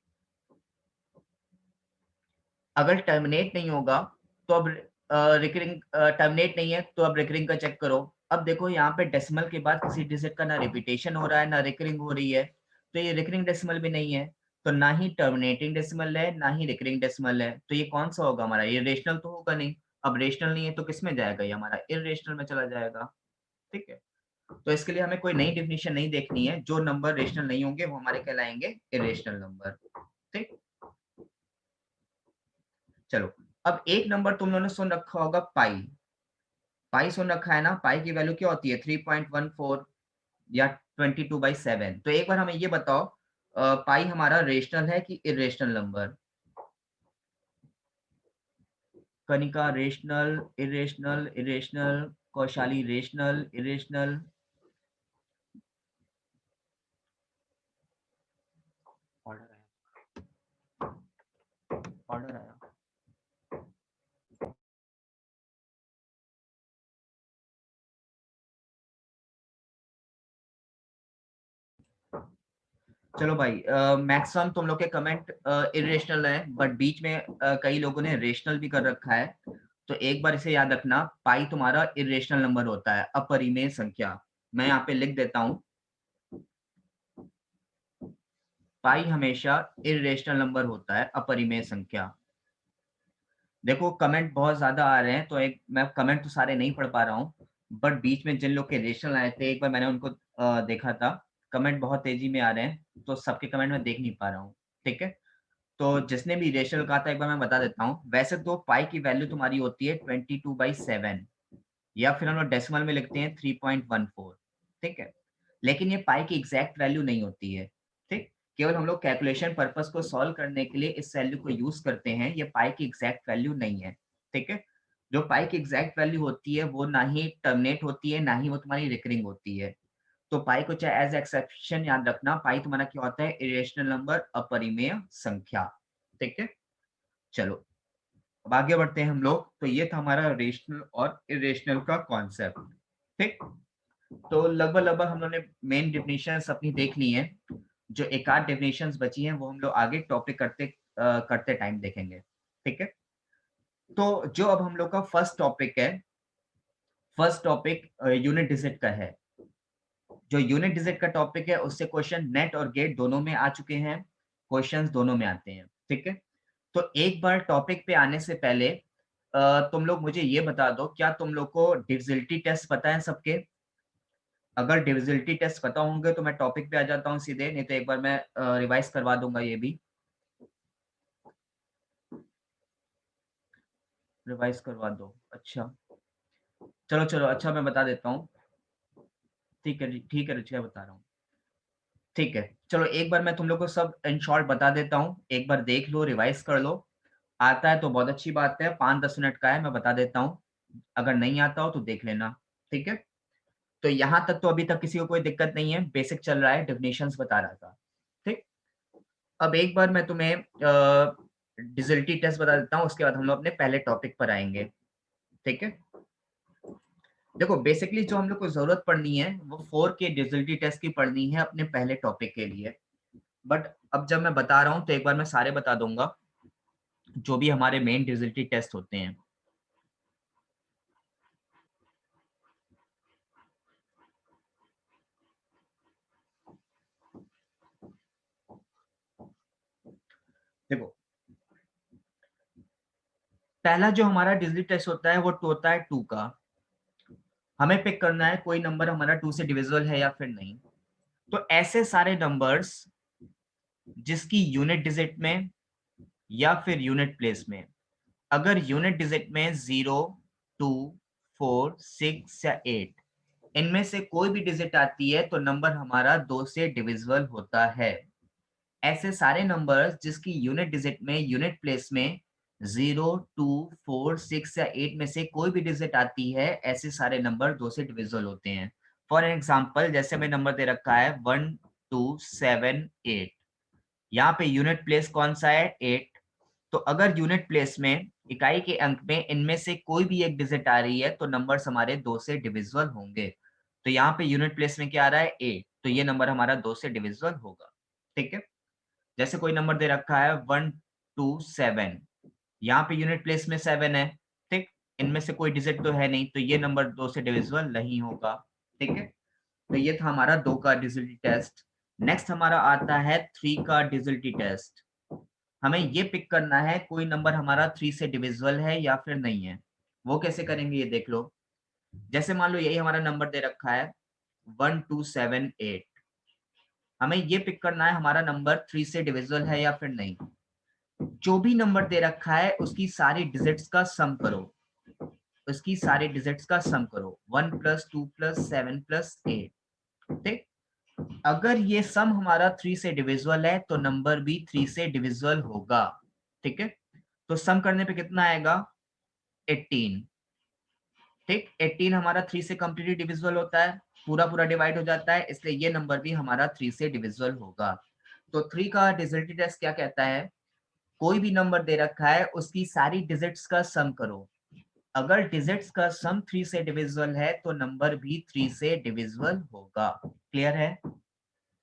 अगर टर्मिनेट नहीं होगा तो अब रिकरिंग, टर्मिनेट नहीं है तो अब रिकरिंग का चेक करो। अब देखो यहाँ पे डेसिमल के बाद किसी डिजिट का ना रिपीटेशन हो रहा है ना रिकरिंग हो रही है, तो ये रिकरिंग डेसिमल भी नहीं है, तो ना ही टर्मिनेटिंग डेसिमल है ना ही रिकरिंग डेसिमल है, तो ये कौन सा होगा हमारा, ये रेशनल तो होगा नहीं। अब रेशनल नहीं है तो किस में जाएगा, ये हमारा इरेशनल में चला जाएगा, ठीक है। तो इसके लिए हमें कोई नई डेफिनेशन नहीं देखनी है, जो नंबर रेशनल नहीं होंगे वो हमारे कहलाएंगे इरेशनल नंबर, ठीक। चलो, अब एक नंबर तुम लोगों ने सुन रखा होगा पाई, पाई सुन रखा है ना, पाई की वैल्यू क्या होती है 3.14 या 22/7। तो एक बार हमें ये बताओ, पाई हमारा रेशनल है कि irrational number? Kanika rational, irrational, irrational, Kaushali rational, irrational. Order आया, ऑर्डर आया। चलो भाई, मैक्सिमम तुम लोग के कमेंट इरेशनल है, बट बीच में कई लोगों ने रेशनल भी कर रखा है, तो एक बार इसे याद रखना, पाई तुम्हारा इरेशनल नंबर होता है, अपरिमेय संख्या। मैं यहाँ पे लिख देता हूँ, पाई हमेशा इरेशनल नंबर होता है, अपरिमेय संख्या। देखो कमेंट बहुत ज्यादा आ रहे हैं, तो एक मैं कमेंट तो सारे नहीं पढ़ पा रहा हूँ, बट बीच में जिन लोग के रेशनल आए थे एक बार मैंने उनको देखा था, कमेंट बहुत तेजी में आ रहे हैं, तो सबके कमेंट में देख नहीं पा रहा हूँ, ठीक है। तो जिसने भी रेशनल कहा था एक बार मैं बता देता हूँ, वैसे तो पाई की वैल्यू तुम्हारी होती है 22/7, या फिर हम लोग डेसिमल में लिखते हैं 3.14, ठीक है। लेकिन ये पाई की एग्जैक्ट वैल्यू नहीं होती है, ठीक। केवल हम लोग कैलकुलेशन पर्पस को सॉल्व करने के लिए इस वैल्यू को यूज करते हैं, ये पाई की एग्जैक्ट वैल्यू नहीं है, ठीक है। जो पाई की एग्जैक्ट वैल्यू होती है वो ना ही टर्मिनेट होती है ना ही वो तुम्हारी रिकरिंग होती है। तो पाई को चाहे एज एक्सेप्शन याद रखना, पाई तुम्हारा क्या होता है, इरेशनल नंबर, अपरिमेय संख्या, ठीक है। चलो अब आगे बढ़ते हैं हम लोग, तो ये था हमारा रेशनल और इरेशनल का कॉन्सेप्ट, ठीक। तो लगभग लगभग हम लोग ने मेन डेफिनेशंस अपनी देख ली हैं, जो एक आध डेफिनेशंस बची हैं वो हम लोग आगे टॉपिक करते टाइम देखेंगे, ठीक है। तो जो अब हम लोग का फर्स्ट टॉपिक है, फर्स्ट टॉपिक यूनिट डिजिट का है। जो यूनिट डिजिट का टॉपिक है उससे क्वेश्चन नेट और गेट दोनों में आ चुके हैं, क्वेश्चंस दोनों में आते हैं, ठीक है। तो एक बार टॉपिक पे आने से पहले तुम लोग मुझे ये बता दो, क्या तुम लोग को डिविजिबिलिटी टेस्ट पता है सबके? अगर डिविजिबिलिटी टेस्ट पता होंगे तो मैं टॉपिक पे आ जाता हूँ सीधे, नहीं तो एक बार मैं रिवाइज करवा दूंगा, ये भी रिवाइज करवा दो। अच्छा चलो चलो, अच्छा मैं बता देता हूँ। ठीक है रुचिका बता रहा हूँ। ठीक है, चलो एक बार मैं तुम लोग को सब इन शॉर्ट बता देता हूँ, एक बार देख लो, रिवाइज कर लो। आता है तो बहुत अच्छी बात है, 5-10 मिनट का है, मैं बता देता हूँ। अगर नहीं आता हो तो देख लेना, ठीक है। तो यहाँ तक तो अभी तक किसी को कोई दिक्कत नहीं है, बेसिक चल रहा है, डेफिनेशंस बता रहा था, ठीक। अब एक बार मैं तुम्हें डिजिटलिटी टेस्ट बता देता हूँ, उसके बाद हम लोग अपने पहले टॉपिक पर आएंगे, ठीक है। देखो बेसिकली जो हम लोग को जरूरत पड़नी है वो 4 के डिजिटलिटी टेस्ट की पढ़नी है अपने पहले टॉपिक के लिए। बट अब जब मैं बता रहा हूँ तो एक बार मैं सारे बता दूंगा जो भी हमारे मेन डिजिटलिटी टेस्ट होते हैं। देखो पहला जो हमारा डिजिटलिटी टेस्ट होता है वो होता है 2 का। हमें पिक करना है कोई नंबर हमारा 2 से डिविजिबल है या फिर नहीं। तो ऐसे सारे नंबर्स जिसकी यूनिट डिजिट में या फिर यूनिट प्लेस में, अगर यूनिट डिजिट में 0, 2, 4, 6 या 8 इनमें से कोई भी डिजिट आती है तो नंबर हमारा 2 से डिविजिबल होता है। ऐसे सारे नंबर्स जिसकी यूनिट डिजिट में यूनिट प्लेस में 0, 2, 4, 6 या 8 में से कोई भी डिजिट आती है, ऐसे सारे नंबर 2 से डिविजिबल होते हैं। फॉर एग्जांपल जैसे मैं नंबर दे रखा है 1, 2, 7, 8, यहाँ पे यूनिट प्लेस कौन सा है 8। तो अगर यूनिट प्लेस में इकाई के अंक में इनमें से कोई भी एक डिजिट आ रही है तो नंबर्स हमारे 2 से डिविजिबल होंगे। तो यहाँ पे यूनिट प्लेस में क्या आ रहा है 8, तो ये नंबर हमारा 2 से डिविजिबल होगा, ठीक है। जैसे कोई नंबर दे रखा है 1, 2, 7, यहाँ पे यूनिट प्लेस में 7 है, ठीक। इनमें से कोई डिजिट तो है नहीं तो ये नंबर 2 से डिविजिबल नहीं होगा, ठीक है। तो ये था हमारा 2 का डिजिटलिटी टेस्ट। नेक्स्ट हमारा आता है 3 का डिजिटलिटी टेस्ट। हमें ये पिक करना है कोई नंबर हमारा 3 से डिविजिबल है या फिर नहीं है। वो कैसे करेंगे ये देख लो। जैसे मान लो यही हमारा नंबर दे रखा है 1, 2, 7, 8। हमें ये पिक करना है हमारा नंबर 3 से डिविजिबल है या फिर नहीं। जो भी नंबर दे रखा है उसकी सारी डिजिट्स का सम करो, उसकी सारी डिजिट्स का सम करो 1 + 2 + 7 + 8, ठीक। अगर ये सम हमारा 3 से डिविजिबल है तो नंबर भी 3 से डिविजिबल होगा, ठीक है। तो सम करने पे कितना आएगा 18, ठीक। 18 हमारा 3 से कंप्लीटली डिविजिबल होता है, पूरा पूरा डिवाइड हो जाता है, इसलिए ये नंबर भी हमारा 3 से डिविजिबल होगा। तो 3 का डिजिटलिटी टेस्ट क्या कहता है, कोई भी नंबर दे रखा है उसकी सारी डिजिट्स का सम करो। अगर डिजिट्स का सम 3 से डिविजिबल है तो नंबर भी 3 से डिविजिबल होगा। क्लियर है?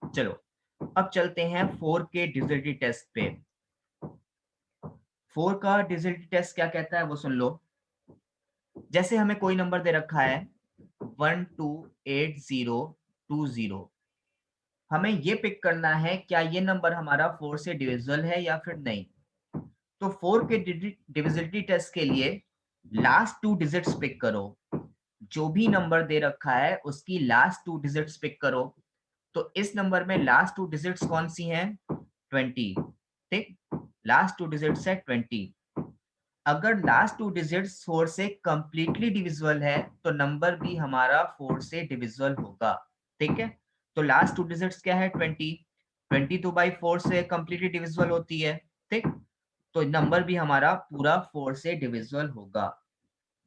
चलो अब चलते हैं 4 के डिजिटलिटी टेस्ट पे। 4 का डिजिटलिटी टेस्ट क्या कहता है वो सुन लो। जैसे हमें कोई नंबर दे रखा है 1, 2, 8, 0, 2, 0। हमें ये पिक करना है क्या ये नंबर हमारा 4 से डिविजिबल है या फिर नहीं। तो 4 के डिविजिबिलिटी टेस्ट के लिए लास्ट 2 डिजिट्स पिक करो। जो भी नंबर दे रखा है उसकी लास्ट 2 डिजिट्स पिक करो। तो इस नंबर में लास्ट 2 डिजिट्स कौन सी हैं 20, ठीक। लास्ट 2 डिजिट्स है 20। अगर लास्ट 2 डिजिट्स 4 से कंप्लीटली डिविजिबल है तो नंबर भी हमारा 4 से डिविजिबल होगा, ठीक है। तो लास्ट 2 डिजिट्स क्या है 20, 20 तो बाई 4 से कंप्लीटली डिविजिबल होती है, ठीक। तो नंबर भी हमारा पूरा 4 से डिविजिबल होगा,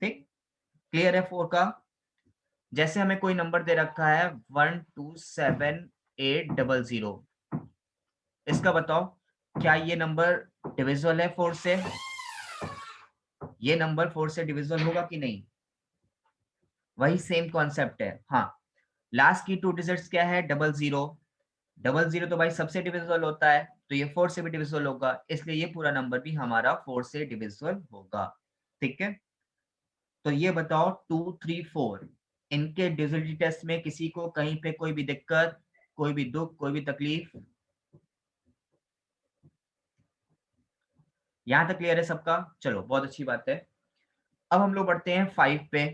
ठीक। क्लियर है 4 का। जैसे हमें कोई नंबर दे रखा है 1, 2, 7, 8, 0, इसका बताओ क्या ये नंबर डिविजिबल है 4 से। ये नंबर 4 से डिविजिबल होगा कि नहीं, वही सेम कॉन्सेप्ट है। हाँ, लास्ट की 2 डिजिट्स क्या है 00, 00 तो भाई सबसे डिविजिबल होता है तो ये 4 से भी डिविजिबल होगा, इसलिए ये पूरा नंबर भी हमारा 4 से डिविजिबल होगा, ठीक है। तो ये बताओ 2, 3, 4 इनके डिजिटलिटी टेस्ट में किसी को कहीं पे कोई भी दिक्कत, कोई भी दुख, कोई भी तकलीफ। यहां तक क्लियर है सबका? चलो बहुत अच्छी बात है। अब हम लोग बढ़ते हैं 5 पे।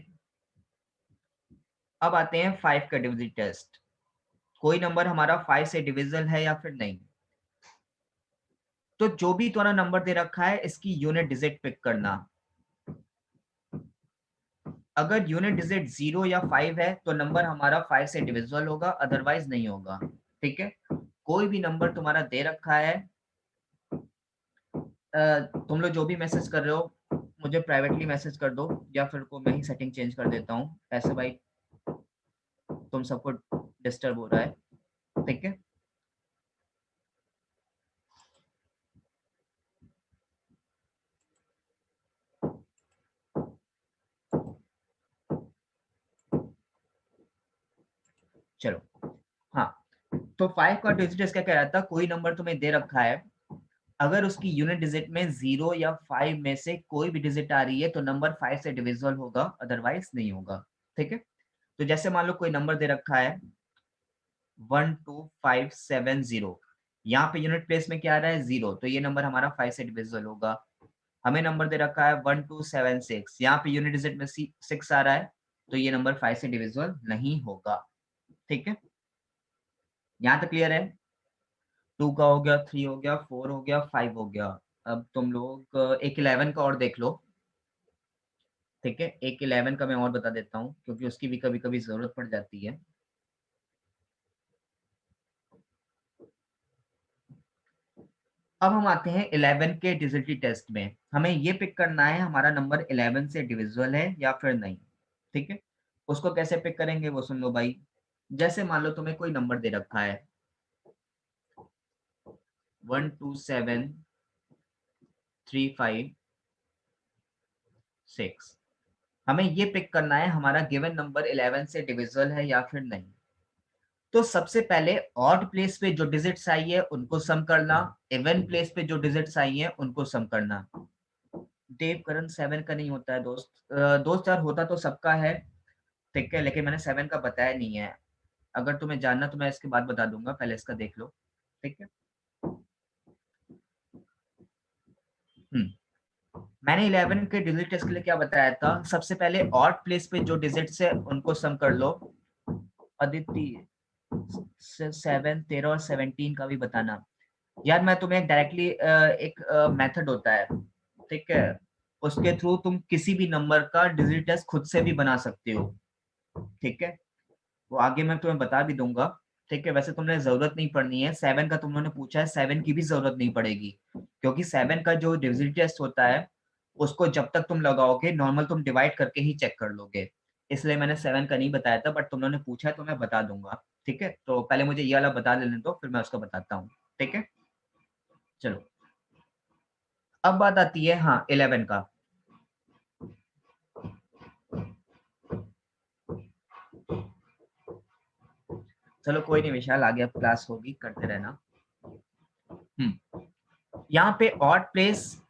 अब आते हैं 5 का डिविजिट टेस्ट। कोई नंबर हमारा 5 से डिविजिबल है या फिर नहीं। तो जो भी तुम्हारा नंबर दे रखा है इसकी यूनिट डिजिट पिक करना। अगर यूनिट डिजिट 0 या 5 है तो नंबर हमारा 5 से डिविजिबल होगा, अदरवाइज नहीं होगा। ठीक है, कोई भी नंबर तुम्हारा दे रखा है, तुम लोग जो भी मैसेज कर रहे हो मुझे प्राइवेटली मैसेज कर दो, या फिर को मैं ही सेटिंग चेंज कर देता हूँ, ऐसे भाई तुम सबको डिस्टर्ब हो रहा है। ठीक है, चलो हाँ, तो 5 का डिजिट क्या कह रहा था, कोई नंबर तुम्हें दे रखा है, अगर उसकी यूनिट डिजिट में 0 या 5 में से कोई भी डिजिट आ रही है तो नंबर 5 से डिविजिबल होगा, अदरवाइज नहीं होगा। ठीक है, तो जैसे मान लो कोई नंबर दे रखा है 12570, यहाँ पे यूनिट प्लेस में क्या आ रहा है 0, तो ये नंबर हमारा 5 से डिविजिबल होगा। हमें नंबर दे रखा है 1276, यहाँ पे यूनिट डिजिट में 6 आ रहा है, तो ये नंबर 5 से डिविजिबल नहीं होगा। ठीक है, यहाँ तक क्लियर है? 2 का हो गया, 3 हो गया, 4 हो गया, 5 हो गया। अब तुम लोग एक 11 का और देख लो। ठीक है, एक 11 का मैं और बता देता हूँ क्योंकि उसकी भी कभी कभी जरूरत पड़ जाती है। अब हम आते हैं 11 के डिजिटल टेस्ट में। हमें ये पिक करना है हमारा नंबर 11 से डिविजिबल है या फिर नहीं। ठीक है, उसको कैसे पिक करेंगे वो सुन लो भाई। जैसे मान लो तुम्हें कोई नंबर दे रखा है 127356, हमें ये पिक करना है हमारा गिवन नंबर 11 से डिविजिबल है या फिर नहीं। तो सबसे पहले ऑड प्लेस पे जो डिजिट्स आई है उनको सम करना, इवन प्लेस पे जो डिजिट्स आई है उनको सम करना। देव करण 7 का नहीं होता है दोस्त, दोस्त यार होता तो सबका है। ठीक है, लेकिन मैंने 7 का बताया नहीं है। अगर तुम्हें जानना तो मैं इसके बाद बता दूंगा, पहले इसका देख लो। ठीक है, मैंने 11 के डिजिट टेस्ट के लिए क्या बताया था, सबसे पहले ऑड प्लेस पे जो डिजिट्स है उनको सम कर लो। अदिति 7, 13 और 17 का भी बताना। यार मैं तुम्हें डायरेक्टली एक मेथड होता है, ठीक है, उसके थ्रू तुम किसी भी नंबर का डिजिट टेस्ट खुद से भी बना सकते हो। ठीक है, वो आगे मैं तुम्हें बता भी दूंगा। ठीक है, वैसे तुमने जरूरत नहीं पड़नी है, 7 का तुम लोगों ने पूछा है, 7 की भी जरूरत नहीं पड़ेगी, क्योंकि 7 का जो डिजिट टेस्ट होता है उसको जब तक तुम लगाओगे नॉर्मल तुम डिवाइड करके ही चेक कर लोगे, इसलिए मैंने 7 का नहीं बताया था, बट तुम लोगों ने पूछा है तो मैं बता दूंगा। ठीक है, तो पहले मुझे ये वाला बता लेने दो, फिर मैं उसका बताता हूँ। ठीक है, चलो अब बात आती है हाँ 11 का। चलो कोई नहीं विशाल, आगे अब क्लास होगी, करते रहना। यहाँ पे ऑड प्लेस,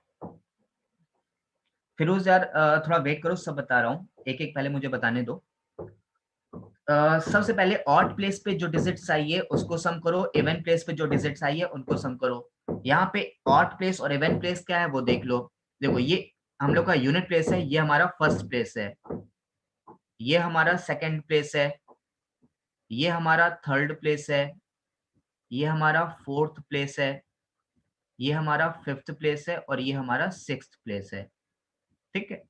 फिरोज यार थोड़ा वेट करो, सब बता रहा हूँ, एक एक पहले मुझे बताने दो। सबसे पहले ऑड प्लेस पे जो डिजिट्स आई है उसको सम करो, इवन प्लेस पे जो डिजिट्स आई है उनको सम करो। यहाँ पे ऑड प्लेस और इवन प्लेस क्या है वो देख लो। देखो ये हम लोग का यूनिट प्लेस है, ये हमारा फर्स्ट प्लेस है, ये हमारा सेकंड प्लेस है, ये हमारा थर्ड प्लेस है, ये हमारा फोर्थ प्लेस है, ये हमारा फिफ्थ प्लेस है, और ये हमारा सिक्स्थ प्लेस है। ठीक है,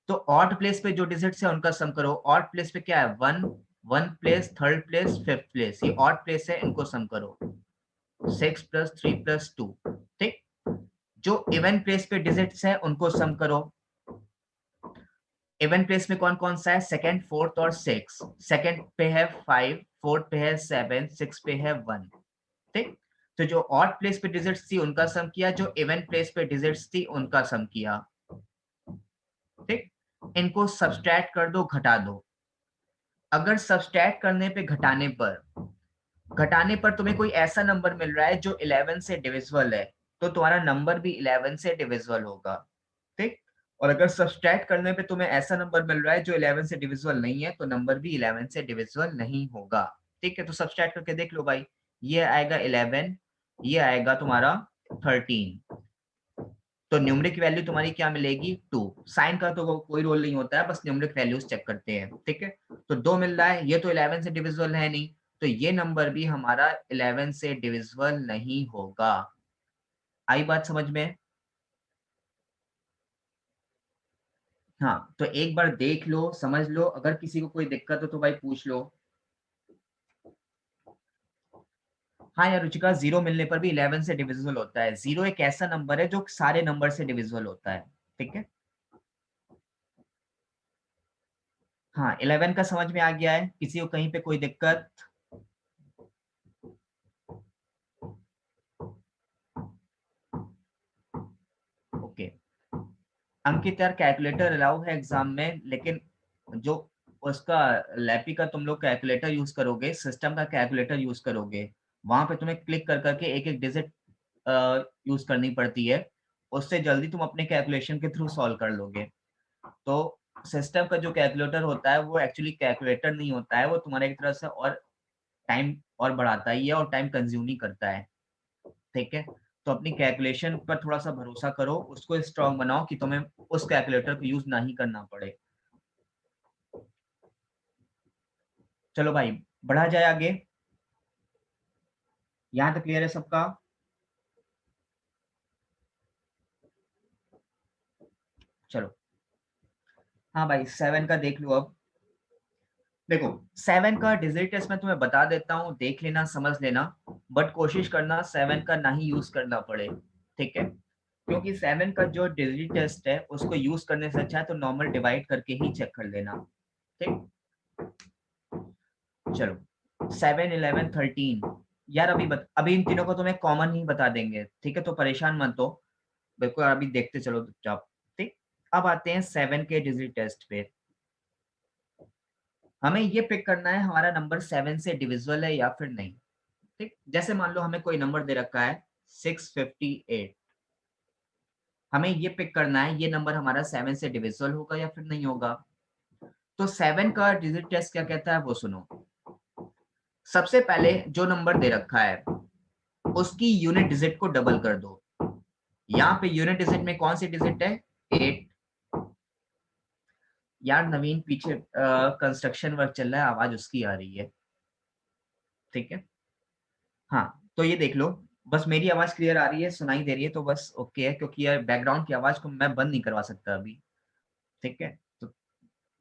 तो ऑड प्लेस पे जो डिजिट्स है उनका सम करो। ऑड प्लेस पे क्या है 1, 1 place, third place, fifth place, ये ऑड प्लेस है, इनको सम करो। 6 + 3 + 2। ठीक, जो इवन प्लेस पे डिजिट्स है उनको सम करो। इवन प्लेस में कौन कौन सा है, सेकंड, फोर्थ और सिक्स। सेकंड पे है 5, फोर्थ पे है 7, सिक्स पे है 1। ठीक, तो जो ऑड प्लेस पे डिजिट्स थी उनका सम किया, जो इवन प्लेस पे डिजिट्स थी उनका सम किया। ठीक, इनको सब्सट्रैक्ट कर दो, घटा दो। अगर सब्सट्रैक्ट करने पे घटाने पर तुम्हें कोई ऐसा नंबर मिल रहा है जो 11 से डिविजिबल है, तो तुम्हारा नंबर भी 11 से डिविजिबल होगा। ठीक, और अगर सब्सट्रैक्ट करने पे तुम्हें ऐसा नंबर मिल रहा है जो 11 से डिविजिबल नहीं है, तो नंबर भी 11 से डिविजिबल नहीं होगा। ठीक है, तो सब्सट्रैक्ट करके देख लो भाई, ये आएगा 11, ये आएगा तुम्हारा 13, तो न्यूमरिक वैल्यू तुम्हारी क्या मिलेगी 2। साइन का तो कोई रोल नहीं होता है, बस न्यूमरिक वैल्यूज चेक करते हैं। ठीक है, तो 2 मिल रहा है, ये तो 11 से डिविजिबल है नहीं, तो ये नंबर भी हमारा 11 से डिविजिबल नहीं होगा। आई बात समझ में? हाँ, तो एक बार देख लो, समझ लो, अगर किसी को कोई दिक्कत हो तो भाई पूछ लो। हाँ यार रुचिका, 0 मिलने पर भी 11 से डिविजिबल होता है। 0 एक ऐसा नंबर है जो सारे नंबर से डिविजिबल होता है, ठीक है। हाँ, 11 का समझ में आ गया है? किसी को कहीं पे कोई दिक्कत? ओके। अंकित यार, कैलकुलेटर अलाउ है एग्जाम में, लेकिन जो उसका लैपी का तुम लोग कैलकुलेटर यूज करोगे, सिस्टम का कैलकुलेटर यूज करोगे, वहां पे तुम्हें क्लिक कर करके एक एक डिजिट यूज करनी पड़ती है। उससे जल्दी तुम अपने कैलकुलेशन के थ्रू सॉल्व कर लोगे। तो सिस्टम का जो कैलकुलेटर होता है वो एक्चुअली कैलकुलेटर नहीं होता है, वो तुम्हारे एक तरह से और टाइम और बढ़ाता ही है और टाइम कंज्यूम ही करता है, ठीक है। तो अपनी कैलकुलेशन पर थोड़ा सा भरोसा करो, उसको स्ट्रांग बनाओ कि तुम्हें उस कैलकुलेटर को यूज ना ही करना पड़े। चलो भाई, बढ़ा जाए आगे। यहाँ तक क्लियर है सबका? चलो, हाँ भाई, 7 का देख लो। अब देखो, 7 का डिजिट टेस्ट मैं तुम्हें बता देता हूँ, देख लेना, समझ लेना, बट कोशिश करना 7 का ना ही यूज करना पड़े, ठीक है। क्योंकि 7 का जो डिजिट टेस्ट है उसको यूज करने से अच्छा है तो नॉर्मल डिवाइड करके ही चेक कर लेना, ठीक। चलो, 7, 11, 13 यार, अभी इन तीनों को तुम्हें कॉमन ही बता देंगे, ठीक है, तो परेशान मत हो, बिल्कुल अभी देखते चलो चुपचाप, ठीक। अब आते हैं 7 के डिजिट टेस्ट पे। हमें ये पिक करना है हमारा नंबर 7 से डिविजिबल है या फिर नहीं, ठीक। जैसे मान लो हमें कोई नंबर दे रखा है 658, हमें ये पिक करना है ये नंबर हमारा 7 से डिविजिबल होगा या फिर नहीं होगा। तो 7 का डिजिट टेस्ट क्या कहता है वो सुनो। सबसे पहले जो नंबर दे रखा है उसकी यूनिट डिजिट को डबल कर दो। यहाँ पे यूनिट डिजिट में कौन सी डिजिट है? 8। यार नवीन, पीछे कंस्ट्रक्शन वर्क चल रहा है, आवाज उसकी आ रही है, ठीक है। हाँ, तो ये देख लो, बस मेरी आवाज क्लियर आ रही है, सुनाई दे रही है तो बस ओके है, क्योंकि यार बैकग्राउंड की आवाज को मैं बंद नहीं करवा सकता अभी, ठीक है। तो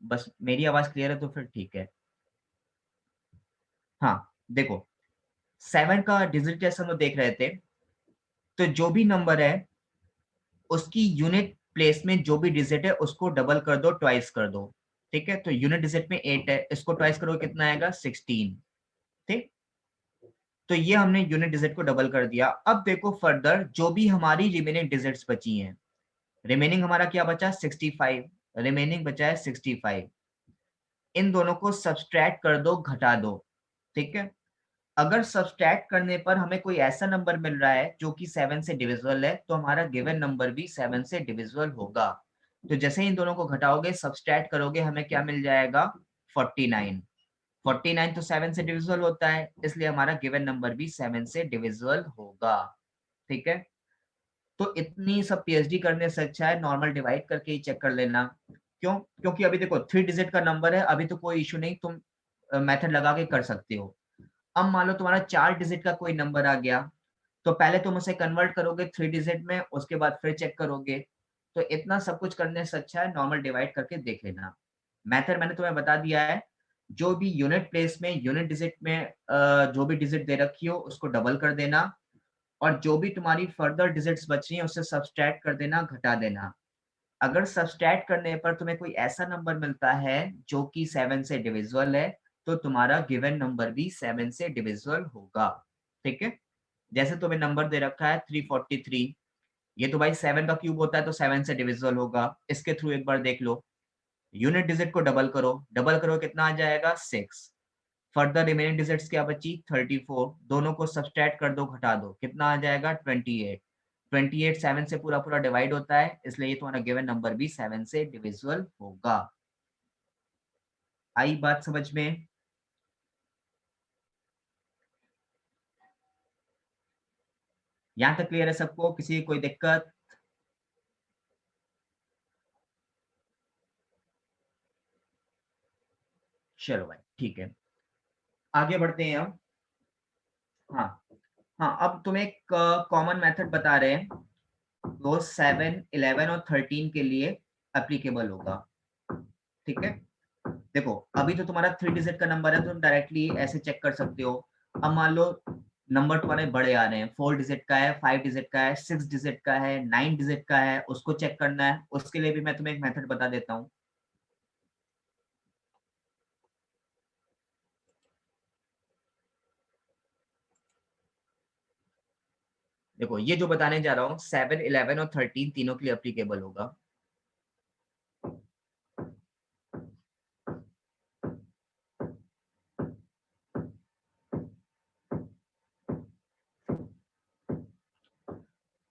बस मेरी आवाज क्लियर है तो फिर ठीक है। हाँ, देखो, 7 का डिजिट जैसे हम लोग देख रहे थे, तो जो भी नंबर है उसकी यूनिट प्लेस में जो भी डिजिट है उसको डबल कर दो, ट्वाइस कर दो, ठीक है। तो यूनिट डिजिट में 8 है, इसको ट्वाइस करो कितना आएगा? 16, ठीक। तो ये हमने यूनिट डिजिट को डबल कर दिया। अब देखो फर्दर जो भी हमारी रिमेनिंग डिजिट्स बची हैं, रिमेनिंग हमारा क्या बचा? 65, रिमेनिंग बचा है 65। इन दोनों को सब्सट्रैक्ट कर दो, घटा दो, ठीक है। अगर सब्सट्रैक्ट करने पर हमें कोई ऐसा नंबर मिल रहा है जो कि 7 से डिविजिबल है, तो हमारा गिवन नंबर भी 7 से डिविजिबल होगा। तो जैसे ही इन दोनों को घटाओगे, सब्सट्रैक्ट करोगे, हमें क्या मिल जाएगा? 49। 49 तो 7 से डिविजिबल होता है, इसलिए हमारा गिवन नंबर भी 7 से डिविजिबल होगा, ठीक है। तो इतनी सब पीएचडी करने से अच्छा है नॉर्मल डिवाइड करके ही चेक कर लेना। क्यों? क्योंकि अभी देखो 3 डिजिट का नंबर है, अभी तो कोई इशू नहीं, तुम मेथड लगा के कर सकते हो। अब मान लो तुम्हारा 4 डिजिट का कोई नंबर आ गया, तो पहले तुम उसे कन्वर्ट करोगे 3 डिजिट में, उसके बाद फिर चेक करोगे। तो इतना सब कुछ करने से अच्छा है नॉर्मल डिवाइड करके देख लेना। मेथड मैंने तुम्हें बता दिया है, जो भी यूनिट प्लेस में यूनिट डिजिट में जो भी डिजिट दे रखी हो उसको डबल कर देना, और जो भी तुम्हारी फर्दर डिजिट्स बच रही है उससे सब्सट्रैक्ट कर देना, घटा देना। अगर सब्सट्रैक्ट करने पर तुम्हें कोई ऐसा नंबर मिलता है जो कि 7 से डिविजिबल है, तो तुम्हारा गिवन नंबर भी 7 से डिविजिबल होगा, ठीक है। जैसे तुम्हें नंबर दे रखा है 343, ये तो भाई 7 का क्यूब होता है तो 7 से डिविजिबल होगा। इसके थ्रू एक बार देख लो, यूनिट डिजिट को डबल करो, डबल करो कितना आ जाएगा? 6। फर्दर रिमेनिंग डिजिट्स क्या बची? 34। दोनों को सब्सट्रैक्ट कर दो, घटा दो, कितना आ जाएगा? 28। 28 7 से पूरा पूरा डिवाइड होता है, इसलिए ये तुम्हारा गिवन नंबर भी 7 से डिविजिबल होगा। आई बात समझ में? यहाँ तक क्लियर है सबको? किसी की कोई दिक्कत? चलो भाई, ठीक है, आगे बढ़ते हैं हम। हाँ हाँ, अब तुम्हें एक कॉमन मेथड बता रहे हैं, वो 7, 11 और 13 के लिए एप्लीकेबल होगा। ठीक है। देखो अभी तो तुम्हारा 3 डिजिट का नंबर है, तुम डायरेक्टली ऐसे चेक कर सकते हो। अब मान लो नंबर तुम्हारे बड़े आ रहे हैं, 4 डिजिट का है, 5 डिजिट का है, 6 डिजिट का है, 9 डिजिट का है, उसको चेक करना है। उसके लिए भी मैं तुम्हें एक मेथड बता देता हूँ। देखो ये जो बताने जा रहा हूँ 7, 11 और 13 तीनों के लिए एप्लीकेबल होगा।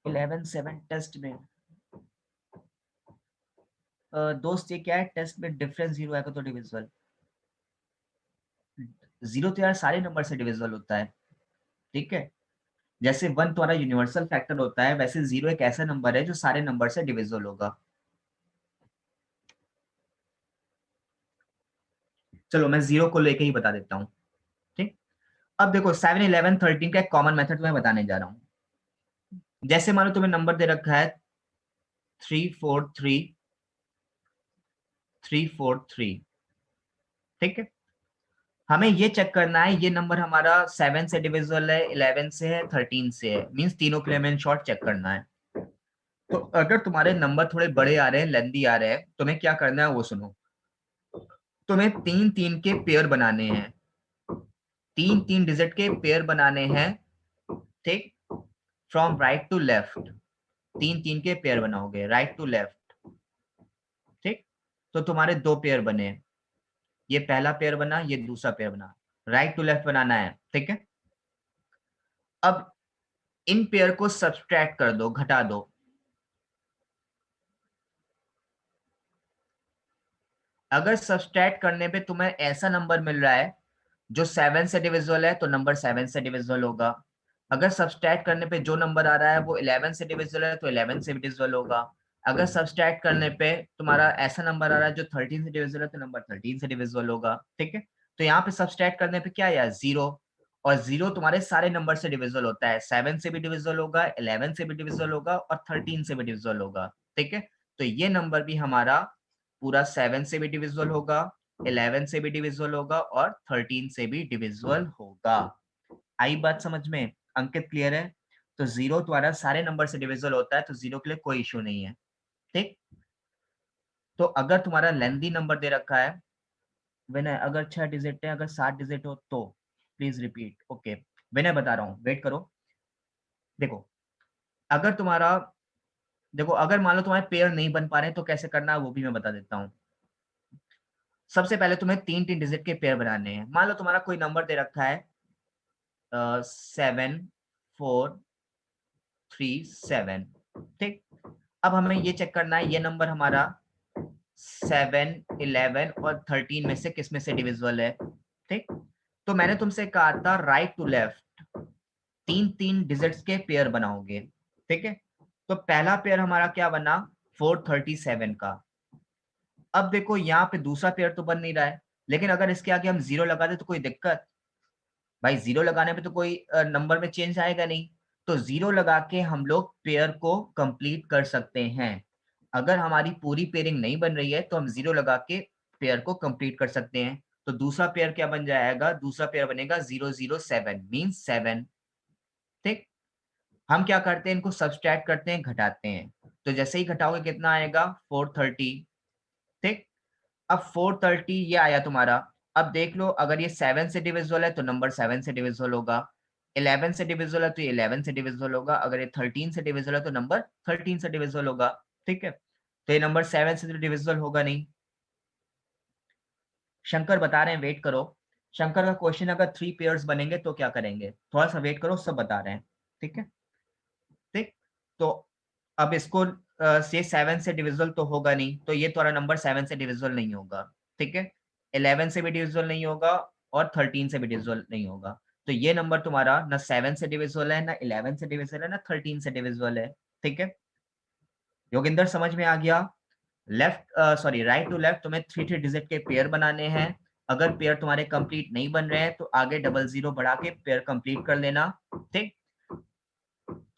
इलेवन 7 टेस्ट में दोस्त ये क्या है, टेस्ट में डिफरेंस 0 आएगा तो डिविजिबल। 0 तो यार सारे नंबर से डिविजिबल होता है, ठीक है। जैसे 1 तुम्हारा यूनिवर्सल फैक्टर होता है, वैसे 0 एक ऐसा नंबर है जो सारे नंबर से डिविजिबल होगा। चलो मैं 0 को लेके ही बता देता हूँ, ठीक। अब देखो 7, 11, 13 का एक कॉमन मेथड मैं बताने जा रहा हूँ। जैसे मानो तुम्हें नंबर दे रखा है 3, 4, 3, 3, 4, 3, ठीक है। हमें ये चेक करना है ये नंबर हमारा 7 से डिविजिबल है, 11 से है, 13 से है, मींस तीनों के लिए हमें शॉर्ट चेक करना है। तो अगर तुम्हारे नंबर थोड़े बड़े आ रहे हैं, लेंदी आ रहे हैं, तुम्हें क्या करना है वो सुनो। तुम्हें 3, 3 के पेयर बनाने हैं, 3, 3 डिजिट के पेयर बनाने हैं, ठीक। फ्रॉम राइट टू लेफ्ट 3, 3 के पेयर बनाओगे, राइट टू लेफ्ट, ठीक। तो तुम्हारे 2 पेयर बने, ये पहला पेयर बना, ये दूसरा पेयर बना, राइट टू लेफ्ट बनाना है, ठीक है। अब इन पेयर को सब्सट्रैक्ट कर दो, घटा दो। अगर सब्सट्रैक्ट करने पे तुम्हें ऐसा नंबर मिल रहा है जो 7 से डिविजिबल है, तो नंबर 7 से डिविजिबल होगा। अगर सब्सट्रैक्ट करने पे जो नंबर आ रहा है वो 11 से डिविजिबल है, तो 11 से भी डिविजिबल होगा। अगर सब्सट्रैक्ट करने पे तुम्हारा ऐसा नंबर आ रहा है जो 13 से डिविजिबल है, तो नंबर 13 से डिविजिबल होगा, ठीक है। तो यहाँ पे सब्सट्रैक्ट करने पे क्या आया, 0, और 0 तुम्हारे सारे नंबर से डिविजिबल होता है, 7 से भी डिविजिबल होगा, 11 से भी डिविजिबल होगा और 13 से भी डिविजिबल होगा, ठीक है। तो ये नंबर भी हमारा पूरा 7 से भी डिविजिबल होगा, 11 से भी डिविजिबल होगा और 13 से भी डिविजिबल होगा। आई बात समझ में? अंकित क्लियर है? तो 0 तुम्हारा सारे नंबर से डिविजिबल होता है, तो 0 के लिए कोई इश्यू नहीं है, ठीक। तो अगर तुम्हारा लेंथी नंबर दे रखा है विनय, अगर 6 डिजिट है, अगर 7 डिजिट हो तो प्लीज रिपीट। ओके विनय बता रहा हूँ, वेट करो। देखो अगर तुम्हारा, देखो अगर मान लो तुम्हारे पेयर नहीं बन पा रहे तो कैसे करना है वो भी मैं बता देता हूँ। सबसे पहले तुम्हें 3, 3 डिजिट के पेयर बनाने हैं। मान लो तुम्हारा कोई नंबर दे रखा है 7, 4, 3, 7, ठीक। अब हमें ये चेक करना है ये नंबर हमारा 7, 11 और 13 में से किस में से डिविजिबल है, ठीक। तो मैंने तुमसे कहा था राइट टू लेफ्ट 3, 3 डिजिट्स के पेयर बनाओगे, ठीक है। तो पहला पेयर हमारा क्या बना, 437 का। अब देखो यहाँ पे दूसरा पेयर तो बन नहीं रहा है, लेकिन अगर इसके आगे हम 0 लगा दे तो कोई दिक्कत? भाई 0 लगाने पे तो कोई नंबर में चेंज आएगा नहीं, तो 0 लगा के हम लोग पेयर को कंप्लीट कर सकते हैं। अगर हमारी पूरी पेयरिंग नहीं बन रही है तो हम 0 लगा के पेयर को कंप्लीट कर सकते हैं। तो दूसरा पेयर क्या बन जाएगा, दूसरा पेयर बनेगा 007 मींस 7, ठीक। हम क्या करते हैं, इनको सब्सट्रैक्ट करते हैं, घटाते हैं। तो जैसे ही घटाओगे कितना आएगा, 430, ठीक। अब 430 ये आया तुम्हारा। अब देख लो अगर ये 7 से डिविजिबल है तो नंबर 7 से डिविजिबल होगा, 11 से डिविजिबल है तो ये 11 से डिविजिबल होगा, अगर ये 13 से डिविजिबल है तो नंबर 13 से डिविजिबल होगा, ठीक है। तो ये नंबर 7 से डिविजिबल होगा नहीं। शंकर बता रहे हैं, वेट करो। शंकर का क्वेश्चन, अगर 3 पेयर्स बनेंगे तो क्या करेंगे, थोड़ा सा वेट करो, सब बता रहे हैं, ठीक है, ठीक। तो अब इसको से 7 से डिविजिबल तो होगा नहीं, तो ये तुम्हारा नंबर 7 से डिविजिबल नहीं होगा, ठीक है। 11 से भी डिविजिबल नहीं होगा और 13 से भी डिविजिबल नहीं होगा। तो ये नंबर तुम्हारा ना 7 से डिविजिबल है, ना 11 से डिविजिबल है, ना 13 से डिविजिबल है, ठीक है। योगिंदर समझ में आ गया? Left sorry right to left तुम्हें 3, 3 डिजिट के पेयर बनाने हैं। अगर पेयर तुम्हारे कंप्लीट नहीं बन रहे हैं तो आगे 00 बढ़ा के पेयर कंप्लीट कर लेना, ठीक।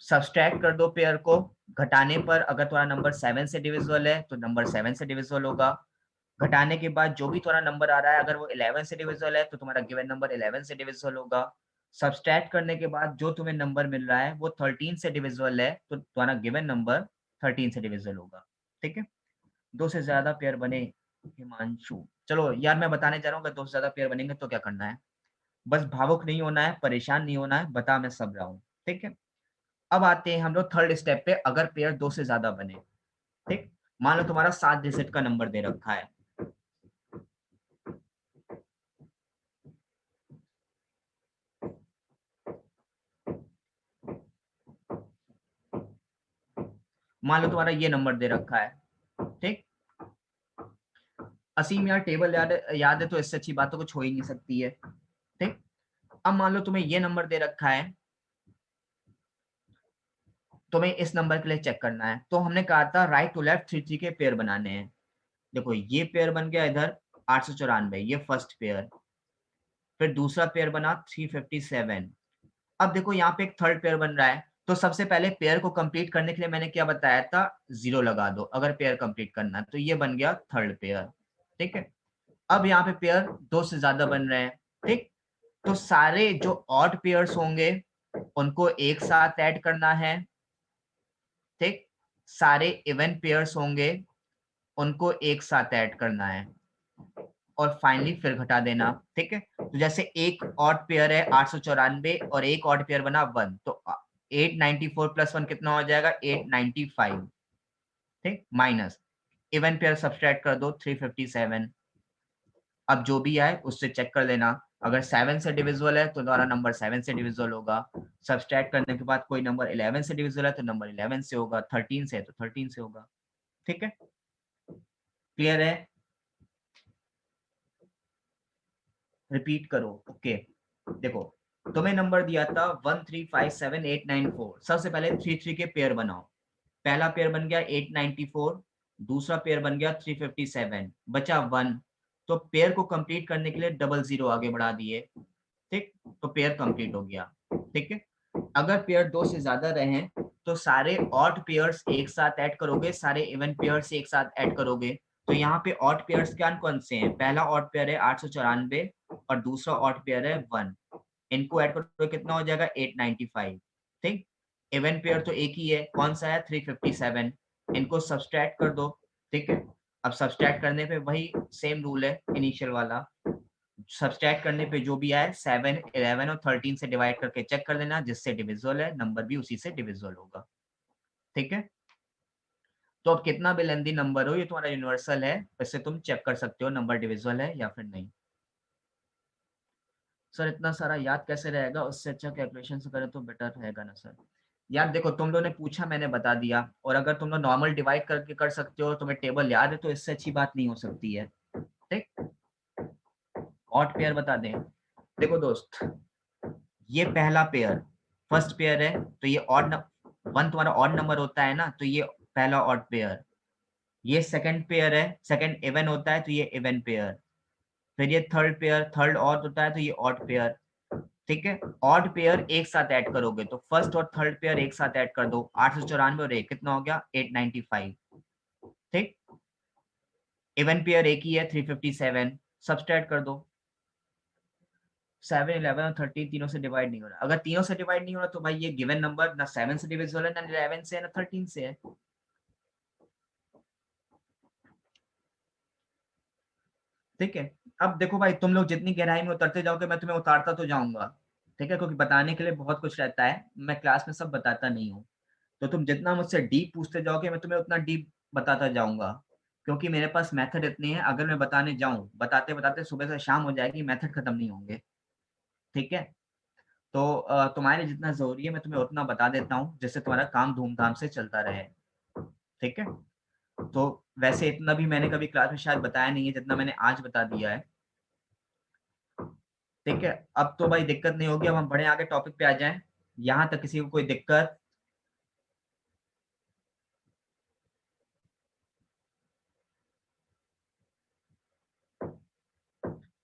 सब्सट्रैक्ट कर दो पेयर को, घटाने पर अगर तुम्हारा नंबर 7 से डिविजिबल है तो नंबर 7 से डिविजिबल होगा। घटाने के बाद जो भी तुम्हारा नंबर आ रहा है, अगर वो 11 से डिविजिबल है तो तुम्हारा गिवन नंबर 11 से डिविजिबल होगा। सब्सट्रैक्ट करने के बाद जो तुम्हें नंबर मिल रहा है वो 13 से डिविजिबल है, तो तुम्हारा गिवन नंबर 13 से डिविजिबल होगा। ठीक है, 2 से ज्यादा पेयर बने हिमांशु। चलो यार मैं बताने जा रहा हूँ, अगर 2 से ज्यादा पेयर बनेंगे तो क्या करना है, बस भावुक नहीं होना है, परेशान नहीं होना है, बता मैं सब रहा हूँ। ठीक है, अब आते हैं हम लोग थर्ड स्टेप पे, अगर पेयर 2 से ज्यादा बने। ठीक, मान लो तुम्हारा 7 डिजिट का नंबर दे रखा है। मान लो तुम्हारा ये नंबर दे रखा है। ठीक, असीम यार टेबल याद है तो इससे अच्छी बात तो कुछ हो ही नहीं सकती है। ठीक, अब मान लो तुम्हें ये नंबर दे रखा है, तुम्हें इस नंबर के लिए चेक करना है। तो हमने कहा था राइट टू लेफ्ट 3 3 के पेयर बनाने हैं। देखो ये पेयर बन गया इधर 894, ये फर्स्ट पेयर, फिर दूसरा पेयर बना 357। अब देखो यहाँ पे एक थर्ड पेयर बन रहा है, तो सबसे पहले पेयर को कंप्लीट करने के लिए मैंने क्या बताया था, 0 लगा दो अगर पेयर कंप्लीट करना है, तो ये बन गया थर्ड पेयर। ठीक है, अब यहाँ पे पेयर 2 से ज्यादा बन रहे हैं। ठीक, तो सारे जो ऑड पेयर्स होंगे उनको एक साथ ऐड करना है। ठीक, सारे इवन पेयर्स होंगे उनको एक साथ ऐड करना है, और फाइनली फिर घटा देना। ठीक है, तो जैसे एक ऑड पेयर है 894 और एक ऑड पेयर बना 1, तो 894 प्लस 1 कितना हो जाएगा, 895। ठीक, माइनस इवन पेयर सब्सट्रैक्ट कर दो 357। अब जो भी आए उससे चेक कर लेना, अगर 7 से डिविजिबल है तो तुम्हारा नंबर 7 से डिविजिबल होगा। सब्सट्रैक्ट करने के बाद कोई नंबर 11 से डिविजिबल है तो नंबर 11 से होगा, 13 से है तो 13 से होगा। ठीक है, क्लियर है, रिपीट करो। ओके, देखो तुम्हें नंबर दिया था 1357894, सबसे पहले 3 3 के पेयर बनाओ। पहला पेयर बन गया 894, दूसरा पेयर बन गया 357, बचा 1, तो पेयर को कंप्लीट करने के लिए 00 आगे बढ़ा दिए। ठीक, तो पेयर कंप्लीट हो गया। ठीक है, अगर पेयर 2 से ज्यादा रहे तो सारे ऑड पेयर्स एक साथ ऐड करोगे, सारे इवन पेयर्स एक साथ ऐड करोगे। तो यहाँ पे ऑड पेयर्स क्या कौन से हैं, पहला ऑड पेयर है 894 और दूसरा ऑड पेयर है 1, इनको ऐड करोगे कितना हो जाएगा 895। ठीक, इवन पेयर तो एक ही है, कौन सा है 357, इनको सब्सट्रैक्ट कर दो। ठीक है, अब सब्सट्रैक्ट करने पे वही सेम रूल है इनिशियल वाला, सब्सट्रैक्ट करने पे जो भी आए 7, 11 और 13 से डिवाइड करके चेक कर देना, जिससे डिविजिबल है नंबर भी उसी से डिविजिबल होगा। ठीक है, तो अब कितना भी लेंदी नंबर हो ये तुम्हारा यूनिवर्सल है, इससे तुम चेक कर सकते हो नंबर डिविजिबल है या फिर नहीं। सर इतना सारा याद कैसे रहेगा, उससे अच्छा कैलकुलेशन से करें तो बेटर रहेगा ना सर। यार देखो तुम लोगों ने पूछा मैंने बता दिया, और अगर तुम लोग नॉर्मल डिवाइड करके कर सकते हो, तुम्हें टेबल याद है, तो इससे अच्छी बात नहीं हो सकती है। ठीक, ऑड पेयर बता दें। देखो दोस्त, ये पहला पेयर फर्स्ट पेयर है, तो ये ऑड 1 तुम्हारा ऑड नंबर होता है ना, तो ये पहला ऑड पेयर। ये सेकंड पेयर है, सेकंड इवन होता है तो ये इवन पेयर। फिर ये थर्ड पेयर, थर्ड ऑड होता है तो ये ऑड पेयर। ठीक है, ऑड पेयर एक साथ ऐड करोगे तो फर्स्ट और थर्ड पेयर एक साथ ऐड कर दो, 894 और 1 कितना हो गया 895। ठीक, इवन पेयर एक ही है 357, सब्सट्रैक्ट कर दो। 7, 11 और 13 तीनों से डिवाइड नहीं हो रहा, अगर तीनों से डिवाइड नहीं हो रहा तो भाई ये गिवन नंबर ना 7 से डिविजिबल है, ना 11 से है, ना 13 से है। ठीक है, अब देखो भाई तुम लोग जितनी गहराई में उतरते जाओगे मैं तुम्हें उतारता तो जाऊंगा। ठीक है, क्योंकि बताने के लिए बहुत कुछ रहता है, मैं क्लास में सब बताता नहीं हूँ। तो तुम जितना मुझसे डीप पूछते जाओगे मैं तुम्हें उतना डीप बताता जाऊंगा, क्योंकि मेरे पास मेथड इतनी है, अगर मैं बताने जाऊं बताते बताते सुबह से शाम हो जाएगी, मेथड खत्म नहीं होंगे। ठीक है, तो तुम्हारे लिए जितना जरूरी है मैं तुम्हें उतना बता देता हूँ, जिससे तुम्हारा काम धूमधाम से चलता रहे। ठीक है, तो वैसे इतना भी मैंने कभी क्लास में शायद बताया नहीं है जितना मैंने आज बता दिया है। ठीक है, अब तो भाई दिक्कत नहीं होगी, अब हम बड़े आगे टॉपिक पे आ जाएं। यहाँ तक किसी को कोई दिक्कत?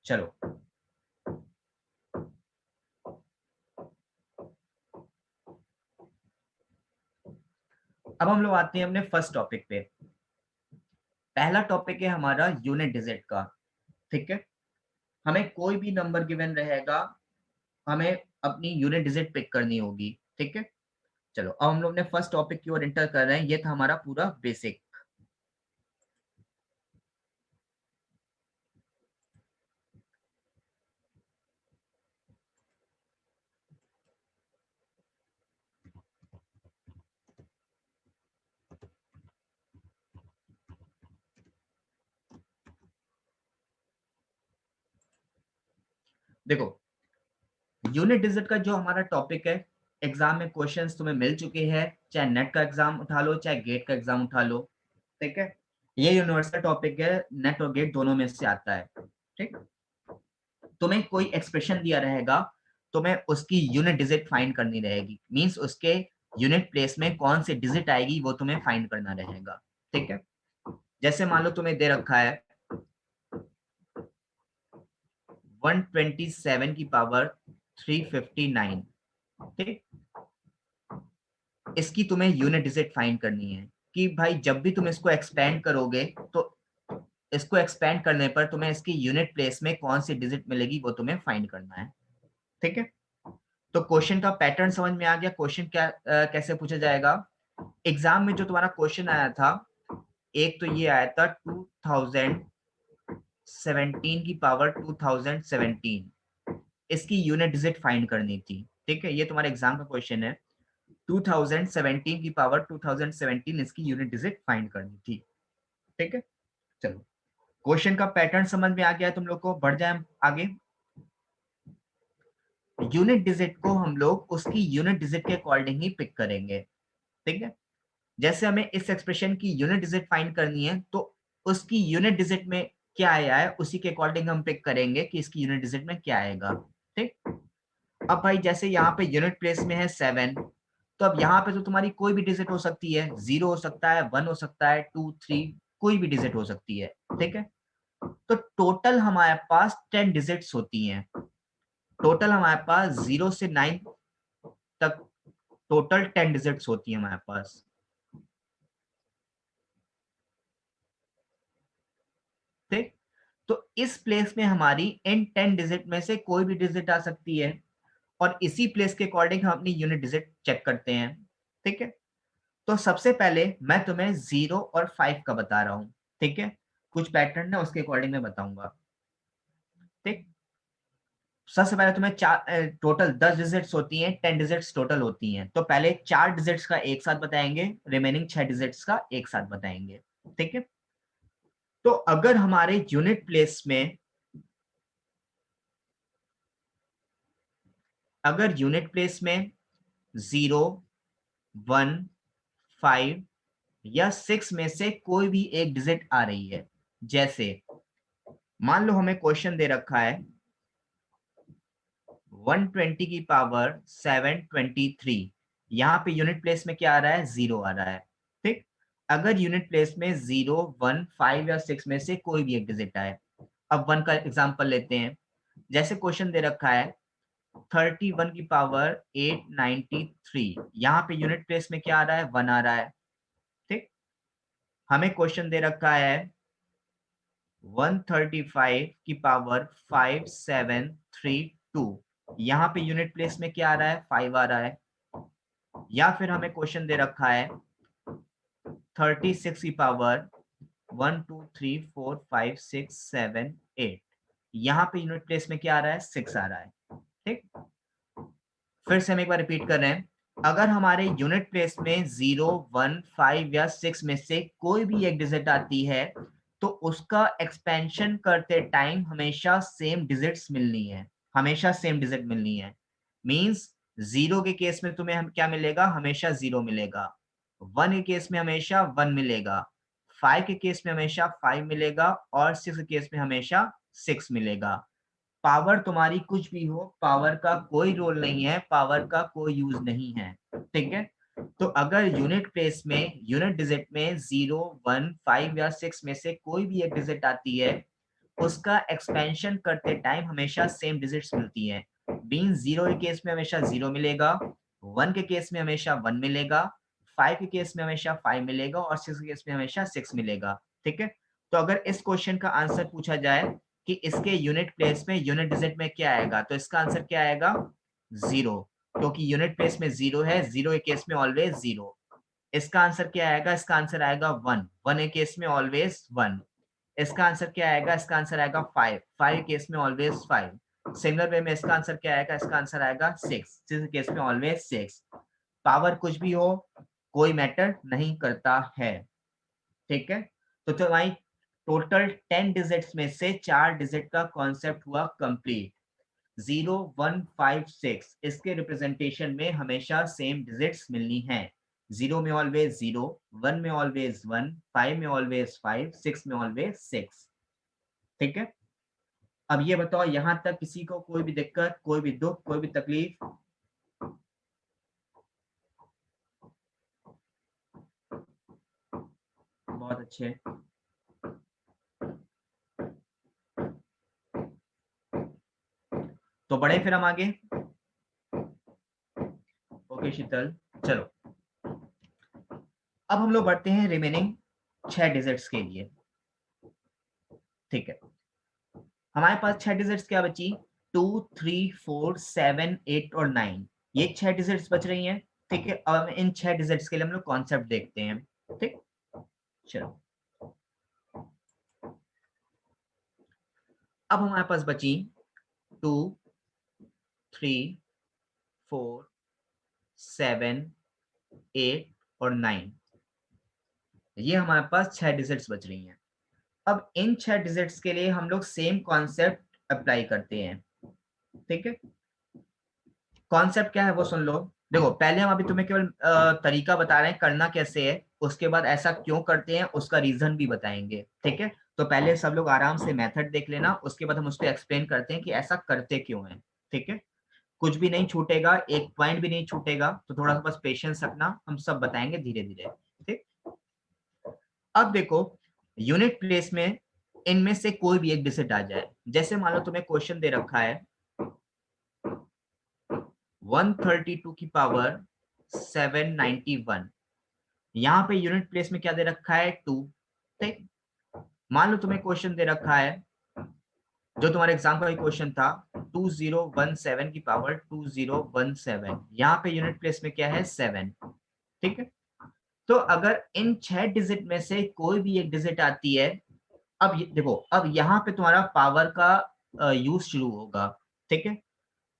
चलो अब हम लोग आते हैं अपने फर्स्ट टॉपिक पे, पहला टॉपिक है हमारा यूनिट डिजिट का, ठीक है। हमें कोई भी नंबर गिवन रहेगा, हमें अपनी यूनिट डिजिट पिक करनी होगी, ठीक है। चलो अब हम लोग ने फर्स्ट टॉपिक की ओर एंटर कर रहे हैं, ये था हमारा पूरा बेसिक। देखो यूनिट डिजिट का जो हमारा टॉपिक है, एग्जाम में क्वेश्चंस तुम्हें मिल चुके हैं, चाहे नेट का एग्जाम उठा लो चाहे गेट का एग्जाम उठा लो, ठीक है। ये यूनिवर्सल टॉपिक है, नेट और गेट दोनों में से आता है, ठीक। तुम्हें कोई एक्सप्रेशन दिया रहेगा, तुम्हें उसकी यूनिट डिजिट फाइंड करनी रहेगी, मींस उसके यूनिट प्लेस में कौन सी डिजिट आएगी वो तुम्हें फाइंड करना रहेगा, ठीक है। जैसे मान लो तुम्हें दे रखा है 127 की पावर 359, ठीक। इसकी तुम्हें यूनिट डिजिट फाइंड करनी है कि भाई जब भी तुम इसको एक्सपेंड करोगे तो इसको एक्सपेंड करने पर तुम्हें इसकी यूनिट प्लेस में कौन सी डिजिट मिलेगी वो तुम्हें फाइंड करना है, ठीक है। तो क्वेश्चन का पैटर्न समझ में आ गया, क्वेश्चन क्या कैसे पूछा जाएगा। एग्जाम में जो तुम्हारा क्वेश्चन आया था, एक तो ये आया था 2017 की पावर 2017, इसकी यूनिट डिजिट फाइंड करनी थी, ठीक है। ये तुम्हारा एग्जाम का क्वेश्चन है, 2017 की पावर 2017 इसकी यूनिट डिजिट फाइंड करनी थी, ठीक है। चलो क्वेश्चन का पैटर्न समझ में आ गया तुम लोग को, बढ़ जाए आगे। यूनिट डिजिट को हम लोग उसकी यूनिट डिजिट के अकॉर्डिंग ही पिक करेंगे, ठीक है। जैसे हमें इस एक्सप्रेशन की यूनिट डिजिट फाइंड करनी है तो उसकी यूनिट डिजिट में क्या आया है उसी के अकॉर्डिंग हम पिक करेंगे कि इसकी यूनिट डिजिट में क्या आएगा, ठीक। अब भाई जैसे यहाँ पे यूनिट प्लेस में है 7, तो अब यहाँ पे तो तुम्हारी कोई भी डिजिट हो सकती है, 0 हो सकता है, 1 हो सकता है, 2 3 कोई भी डिजिट हो सकती है, ठीक है। तो टोटल हमारे पास 10 डिजिट्स होती हैं, टोटल हमारे पास 0 से 9 तक टोटल 10 डिजिट्स होती है हमारे पास, ठीक। तो इस प्लेस में हमारी इन 10 डिजिट में से कोई भी डिजिट आ सकती है और इसी प्लेस के अकॉर्डिंग हम अपनी यूनिट डिजिट चेक करते हैं, ठीक है। तो सबसे पहले मैं तुम्हें 0 और 5 का बता रहा हूं, ठीक है। कुछ पैटर्न है उसके अकॉर्डिंग मैं बताऊंगा, ठीक। सबसे पहले तुम्हें टोटल 10 डिजिट्स होती हैं, 10 डिजिट्स टोटल होती हैं, तो पहले 4 डिजिट्स का एक साथ बताएंगे, रिमेनिंग 6 डिजिट्स का एक साथ बताएंगे, ठीक है। तो अगर हमारे यूनिट प्लेस में अगर यूनिट प्लेस में 0 1 5 या 6 में से कोई भी एक डिजिट आ रही है, जैसे मान लो हमें क्वेश्चन दे रखा है 120 की पावर 723, यहाँ पे यूनिट प्लेस में क्या आ रहा है, 0 आ रहा है, ठीक। अगर यूनिट प्लेस में 0 1 5 या 6 में से कोई भी एक डिजिट आए, अब 1 का एग्जांपल लेते हैं। जैसे क्वेश्चन दे रखा है 31 की पावर 893, यहाँ पे यूनिट प्लेस में क्या आ रहा है, 1 आ रहा है, ठीक। हमें क्वेश्चन दे रखा है 135 की पावर 5732, यहाँ पे यूनिट प्लेस में क्या आ रहा है, 5 आ रहा है। या फिर हमें क्वेश्चन दे रखा है 36 की पावर 1 2 3 4 5 6 7 8, यहाँ पे यूनिट प्लेस में क्या आ रहा है, 6 आ रहा है, ठीक। फिर से हम एक बार रिपीट कर रहे हैं, अगर हमारे यूनिट प्लेस में 0 1 5 या 6 में से कोई भी एक डिजिट आती है तो उसका एक्सपेंशन करते टाइम हमेशा सेम डिजिट्स मिलनी है, हमेशा सेम डिजिट मिलनी है। मींस 0 के केस में तुम्हें हम क्या मिलेगा, हमेशा 0 मिलेगा, 1 के केस में हमेशा 1 मिलेगा, 5 के केस में हमेशा 5 मिलेगा और 6 के केस में हमेशा 6 मिलेगा। पावर तुम्हारी कुछ भी हो, पावर का कोई रोल नहीं है, पावर का कोई यूज नहीं है, ठीक है। तो अगर यूनिट प्लेस में यूनिट डिजिट में 0 1 5 या 6 में से कोई भी एक डिजिट आती है, उसका एक्सपेंशन करते टाइम हमेशा सेम डिजिट्स मिलती हैं। बीन 0 के केस में हमेशा 0 मिलेगा, 1 के केस में हमेशा 1 मिलेगा, 5 के केस में हमेशा 5 मिलेगा और 6 के केस में हमेशा 6 मिलेगा, ठीक है। तो अगर इस क्वेश्चन का आंसर पूछा जाए कि इसके यूनिट प्लेस में यूनिट डिजिट में क्या आएगा, तो इसका आंसर क्या आएगा 0, क्योंकि यूनिट प्लेस में 0 है, 0 के केस में ऑलवेज 0। इसका आंसर क्या आएगा, इसका आंसर आएगा 1, 1 के केस में ऑलवेज 1। इसका आंसर क्या आएगा, इसका आंसर आएगा 5, 5 केस में ऑलवेज 5। सिमिलर वे में इसका आंसर क्या आएगा, इसका आंसर आएगा 6, 6 केस में ऑलवेज 6। पावर कुछ भी हो, कोई मैटर नहीं करता है, ठीक है। तो भाई टोटल 10 डिजिट्स में से 4 डिजिट का कॉन्सेप्ट हुआ कंप्लीट। 0, 1, 5, 6 इसके रिप्रेजेंटेशन में हमेशा सेम डिजिट्स मिलनी है। 0 में ऑलवेज 0, 1 में ऑलवेज 1, 5 में ऑलवेज 5, 6 में ऑलवेज 6, ठीक है। अब ये बताओ यहां तक किसी को कोई भी दिक्कत, कोई भी दुख, कोई भी तकलीफ? बहुत अच्छे। तो बढ़े फिर हम आगे। ओके शीतल, चलो अब हम लोग बढ़ते हैं रिमेनिंग 6 डिजिट्स के लिए, ठीक है। हमारे पास 6 डिजिट्स क्या बची, 2, 3, 4, 7, 8 और 9, ये 6 डिजिट्स बच रही हैं, ठीक है। अब इन 6 डिजिट्स के लिए हम लोग कॉन्सेप्ट देखते हैं, ठीक। चलो अब हमारे पास बची 2, 3, 4, 7, 8 और 9, ये हमारे पास 6 डिजिट्स बच रही हैं। अब इन 6 डिजिट्स के लिए हम लोग सेम कॉन्सेप्ट अप्लाई करते हैं, ठीक है। कॉन्सेप्ट क्या है वो सुन लो। देखो पहले हम अभी तुम्हें केवल तरीका बता रहे हैं करना कैसे है, उसके बाद ऐसा क्यों करते हैं उसका रीजन भी बताएंगे, ठीक है। तो पहले सब लोग आराम से मेथड देख लेना, उसके बाद हम उसको एक्सप्लेन करते हैं कि ऐसा करते क्यों है, ठीक है। कुछ भी नहीं छूटेगा, एक पॉइंट भी नहीं छूटेगा, तो थोड़ा सा बस पेशेंस रखना, हम सब बताएंगे धीरे धीरे, ठीक। अब देखो यूनिट प्लेस में इनमें से कोई भी एक डिजिट आ जाए, जैसे मान लो तुम्हें क्वेश्चन दे रखा है 132 की पावर 791, यहाँ पे यूनिट प्लेस में क्या दे रखा है 2, ठीक। मान लो तुम्हें क्वेश्चन दे रखा है, जो तुम्हारे एग्जाम का क्वेश्चन था 2017 की पावर 2017, यहाँ पे यूनिट प्लेस में क्या है 7, ठीक है। तो अगर इन 6 डिजिट में से कोई भी एक डिजिट आती है, अब देखो अब यहाँ पे तुम्हारा पावर का यूज शुरू होगा, ठीक है।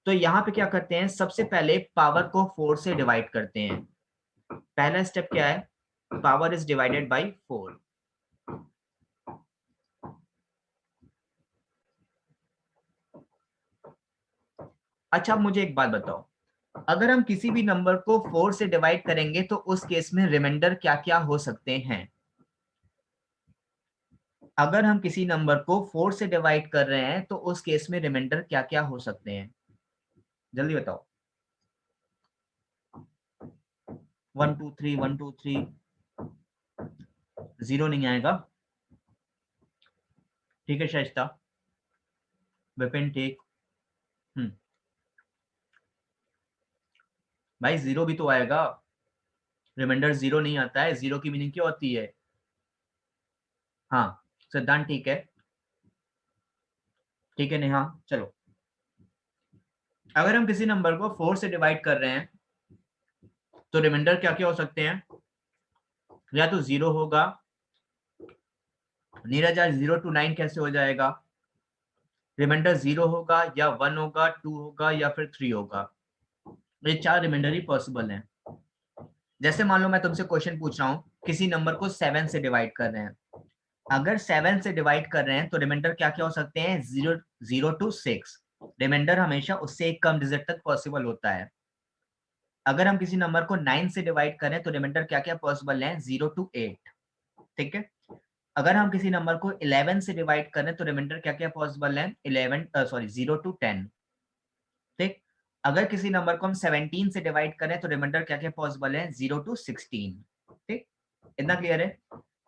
तो यहाँ पे क्या करते हैं, सबसे पहले पावर को 4 से डिवाइड करते हैं। पहला स्टेप क्या है, पावर इज डिवाइडेड बाय 4। अच्छा अब मुझे एक बात बताओ, अगर हम किसी भी नंबर को 4 से डिवाइड करेंगे तो उस केस में रिमाइंडर क्या क्या हो सकते हैं? अगर हम किसी नंबर को 4 से डिवाइड कर रहे हैं तो उस केस में रिमाइंडर क्या क्या हो सकते हैं, जल्दी बताओ। 1 2 3 1 2 3, 0 नहीं आएगा, ठीक है शाइस्ता, विपिन ठीक, भाई 0 भी तो आएगा, रिमाइंडर 0 नहीं आता है, 0 की मीनिंग क्या होती है? हाँ सिद्धांत ठीक है नेहा, चलो अगर हम किसी नंबर को 4 से डिवाइड कर रहे हैं तो रिमाइंडर क्या क्या हो सकते हैं? या तो 0 होगा, नीरज आज 0 to 9 कैसे हो जाएगा? रिमाइंडर 0 होगा या 1 होगा, 2 होगा या फिर 3 होगा, ये 4 रिमाइंडर ही पॉसिबल हैं। जैसे मान लो मैं तुमसे क्वेश्चन पूछ रहा हूँ, किसी नंबर को 7 से डिवाइड कर रहे हैं, अगर 7 से डिवाइड कर रहे हैं तो रिमाइंडर क्या क्या हो सकते हैं? 0 to 6, रिमाइंडर हमेशा उससे एक कम डिजिट तक पॉसिबल होता है। अगर हम किसी नंबर को 9 से डिवाइड करें तो रिमाइंडर क्या क्या पॉसिबल है? 0 to 8, ठीक है। अगर हम किसी नंबर को 11 से डिवाइड करें तो रिमाइंडर क्या क्या पॉसिबल है? 0 to 10, ठीक। अगर किसी नंबर को हम 17 से डिवाइड करें तो रिमाइंडर क्या क्या पॉसिबल है? 0 to 16, ठीक। इतना क्लियर है?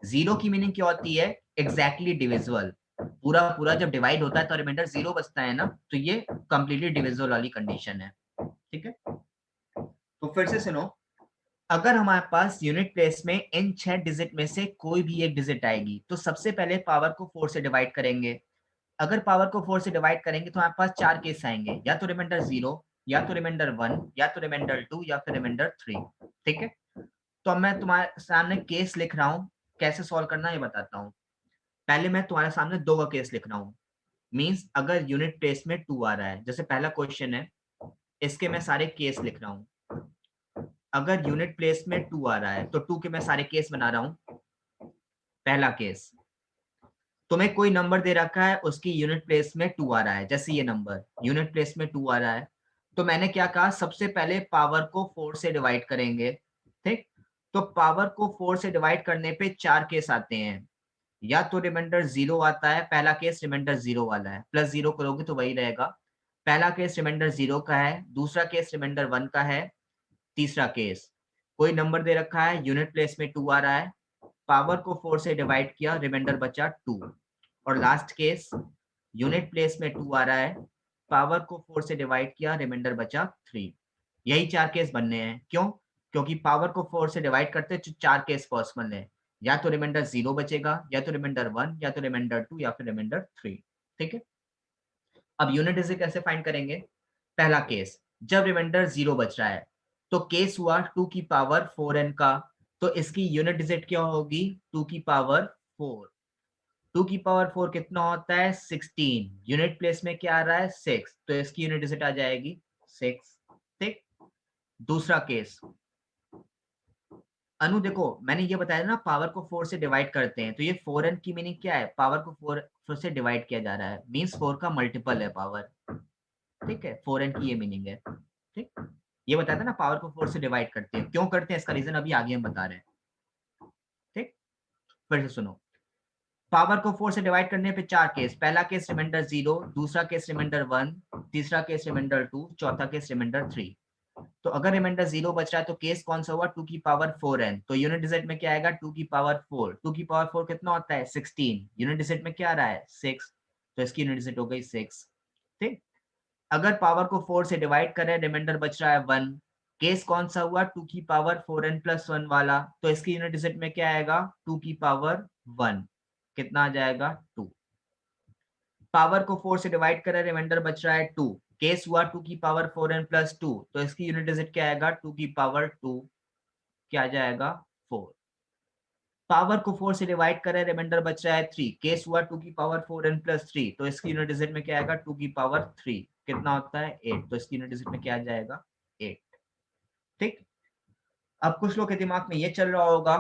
0 की मीनिंग क्या होती है? एग्जैक्टली डिविजिबल, पूरा पूरा जब डिवाइड होता है तो रिमाइंडर 0 बचता है ना, तो ये कंप्लीटली डिविजिबल वाली कंडीशन है, ठीक है। तो फिर से सुनो, अगर हमारे पास यूनिट प्लेस में इन 6 डिजिट में से कोई भी एक डिजिट आएगी तो सबसे पहले पावर को 4 से डिवाइड करेंगे। अगर पावर को 4 से डिवाइड करेंगे तो हमारे पास 4 केस आएंगे, या तो रिमाइंडर 0, या तो रिमाइंडर 1, या तो रिमाइंडर 2, या फिर रिमाइंडर 3। ठीक है, तो अब मैं तुम्हारे सामने केस लिख रहा हूँ, कैसे सॉल्व करना है ये बताता हूँ। पहले मैं तुम्हारे सामने 2 का केस लिख रहा हूँ। मींस अगर यूनिट प्लेस में 2 आ रहा है, जैसे पहला क्वेश्चन है, इसके मैं सारे केस लिख रहा हूँ। अगर यूनिट प्लेस में 2 आ रहा है तो 2 के मैं सारे केस बना रहा हूँ। पहला केस, तुम्हें कोई नंबर दे रखा है, उसकी यूनिट प्लेस में 2 आ रहा है, जैसे ये नंबर यूनिट प्लेस में 2 आ रहा है, तो मैंने क्या कहा, सबसे पहले पावर को 4 से डिवाइड करेंगे। ठीक, तो पावर को 4 से डिवाइड करने पे 4 केस आते हैं, या तो रिमाइंडर 0 आता है, पहला केस रिमाइंडर 0 वाला है, प्लस 0 करोगे तो वही रहेगा। पहला केस रिमाइंडर 0 का है, दूसरा केस रिमाइंडर 1 का है, तीसरा केस कोई नंबर दे रखा है, यूनिट प्लेस में 2 आ रहा है, पावर को 4 से डिवाइड किया, रिमाइंडर बचा 2। और लास्ट केस, यूनिट प्लेस में 2 आ रहा है, पावर को 4 से डिवाइड किया, रिमाइंडर बचा 3। यही 4 केस बनने हैं। क्यों? क्योंकि पावर को 4 से डिवाइड करते 4 केस पॉसिबल है, या तो रिमाइंडर 0 बचेगा, या तो रिमाइंडर 1, या तो रिमाइंडर 2, या फिर रिमाइंडर 3। ठीक है, अब यूनिट डिजिट कैसे फाइंड करेंगे? पहला केस, जब रिमाइंडर 0 बच रहा है तो केस हुआ 2 की पावर 4n का, तो इसकी यूनिट डिजिट क्या होगी? 2 की पावर 4। 2 की पावर 4 कितना होता है? 16। यूनिट प्लेस में क्या आ रहा है? 6, तो इसकी यूनिट डिजिट आ जाएगी 6। ठीक, दूसरा केस, अनु देखो मैंने ये बताया ना, पावर को 4 से डिवाइड करते हैं, तो ये 4n की मीनिंग क्या है? पावर को 4 से डिवाइड किया जा रहा है, मींस 4 का मल्टीपल है पावर। ठीक है, 4n की ये मीनिंग है। ठीक, ये बताया था ना, पावर को 4 से डिवाइड करते हैं, क्यों करते हैं इसका रीजन अभी आगे हम बता रहे हैं। ठीक, फिर से सुनो, पावर को 4 से डिवाइड करने पे 4 केस, पहला केस रिमाइंडर 0, दूसरा केस रिमाइंडर 1, तीसरा केस रिमाइंडर 2, चौथा केस रिमाइंडर 3। तो अगर रिमाइंडर 0 बच रहा है तो केस कौन सा हुआ? 2 की पावर 4n, तो यूनिट डिजिट में क्या आएगा? 2 की पावर 4। 2 की पावर 4 कितना होता है? 16। यूनिट डिजिट में क्या आ रहा है? 6, तो इसकी यूनिट डिजिट हो गई 6। ठीक, अगर पावर को 4 से डिवाइड करें, रिमाइंडर बच रहा है 1, केस कौन सा हुआ? 2 की पावर 4n प्लस 1 वाला, तो इसकी यूनिट डिजिट में क्या आएगा? 2 की पावर 1, कितना आ जाएगा? 2। पावर को 4 से डिवाइड करें, रिमाइंडर बच रहा है 2, केस हुआ 2 की पावर 4n प्लस 2, तो इसकी यूनिट डिजिट क्या आएगा? 2 की पावर 2, क्या आ जाएगा? 4। पावर को 4 से डिवाइड करें, रिमाइंडर बच रहा है 3, केस हुआ 2 की पावर 4n प्लस 3, तो इसकी यूनिट डिजिट में क्या आएगा? 2 की पावर 3, कितना होता है? 8, तो इसकी यूनिट डिजिट में क्या आ जाएगा? 8। ठीक, अब कुछ लोग के दिमाग में ये चल रहा होगा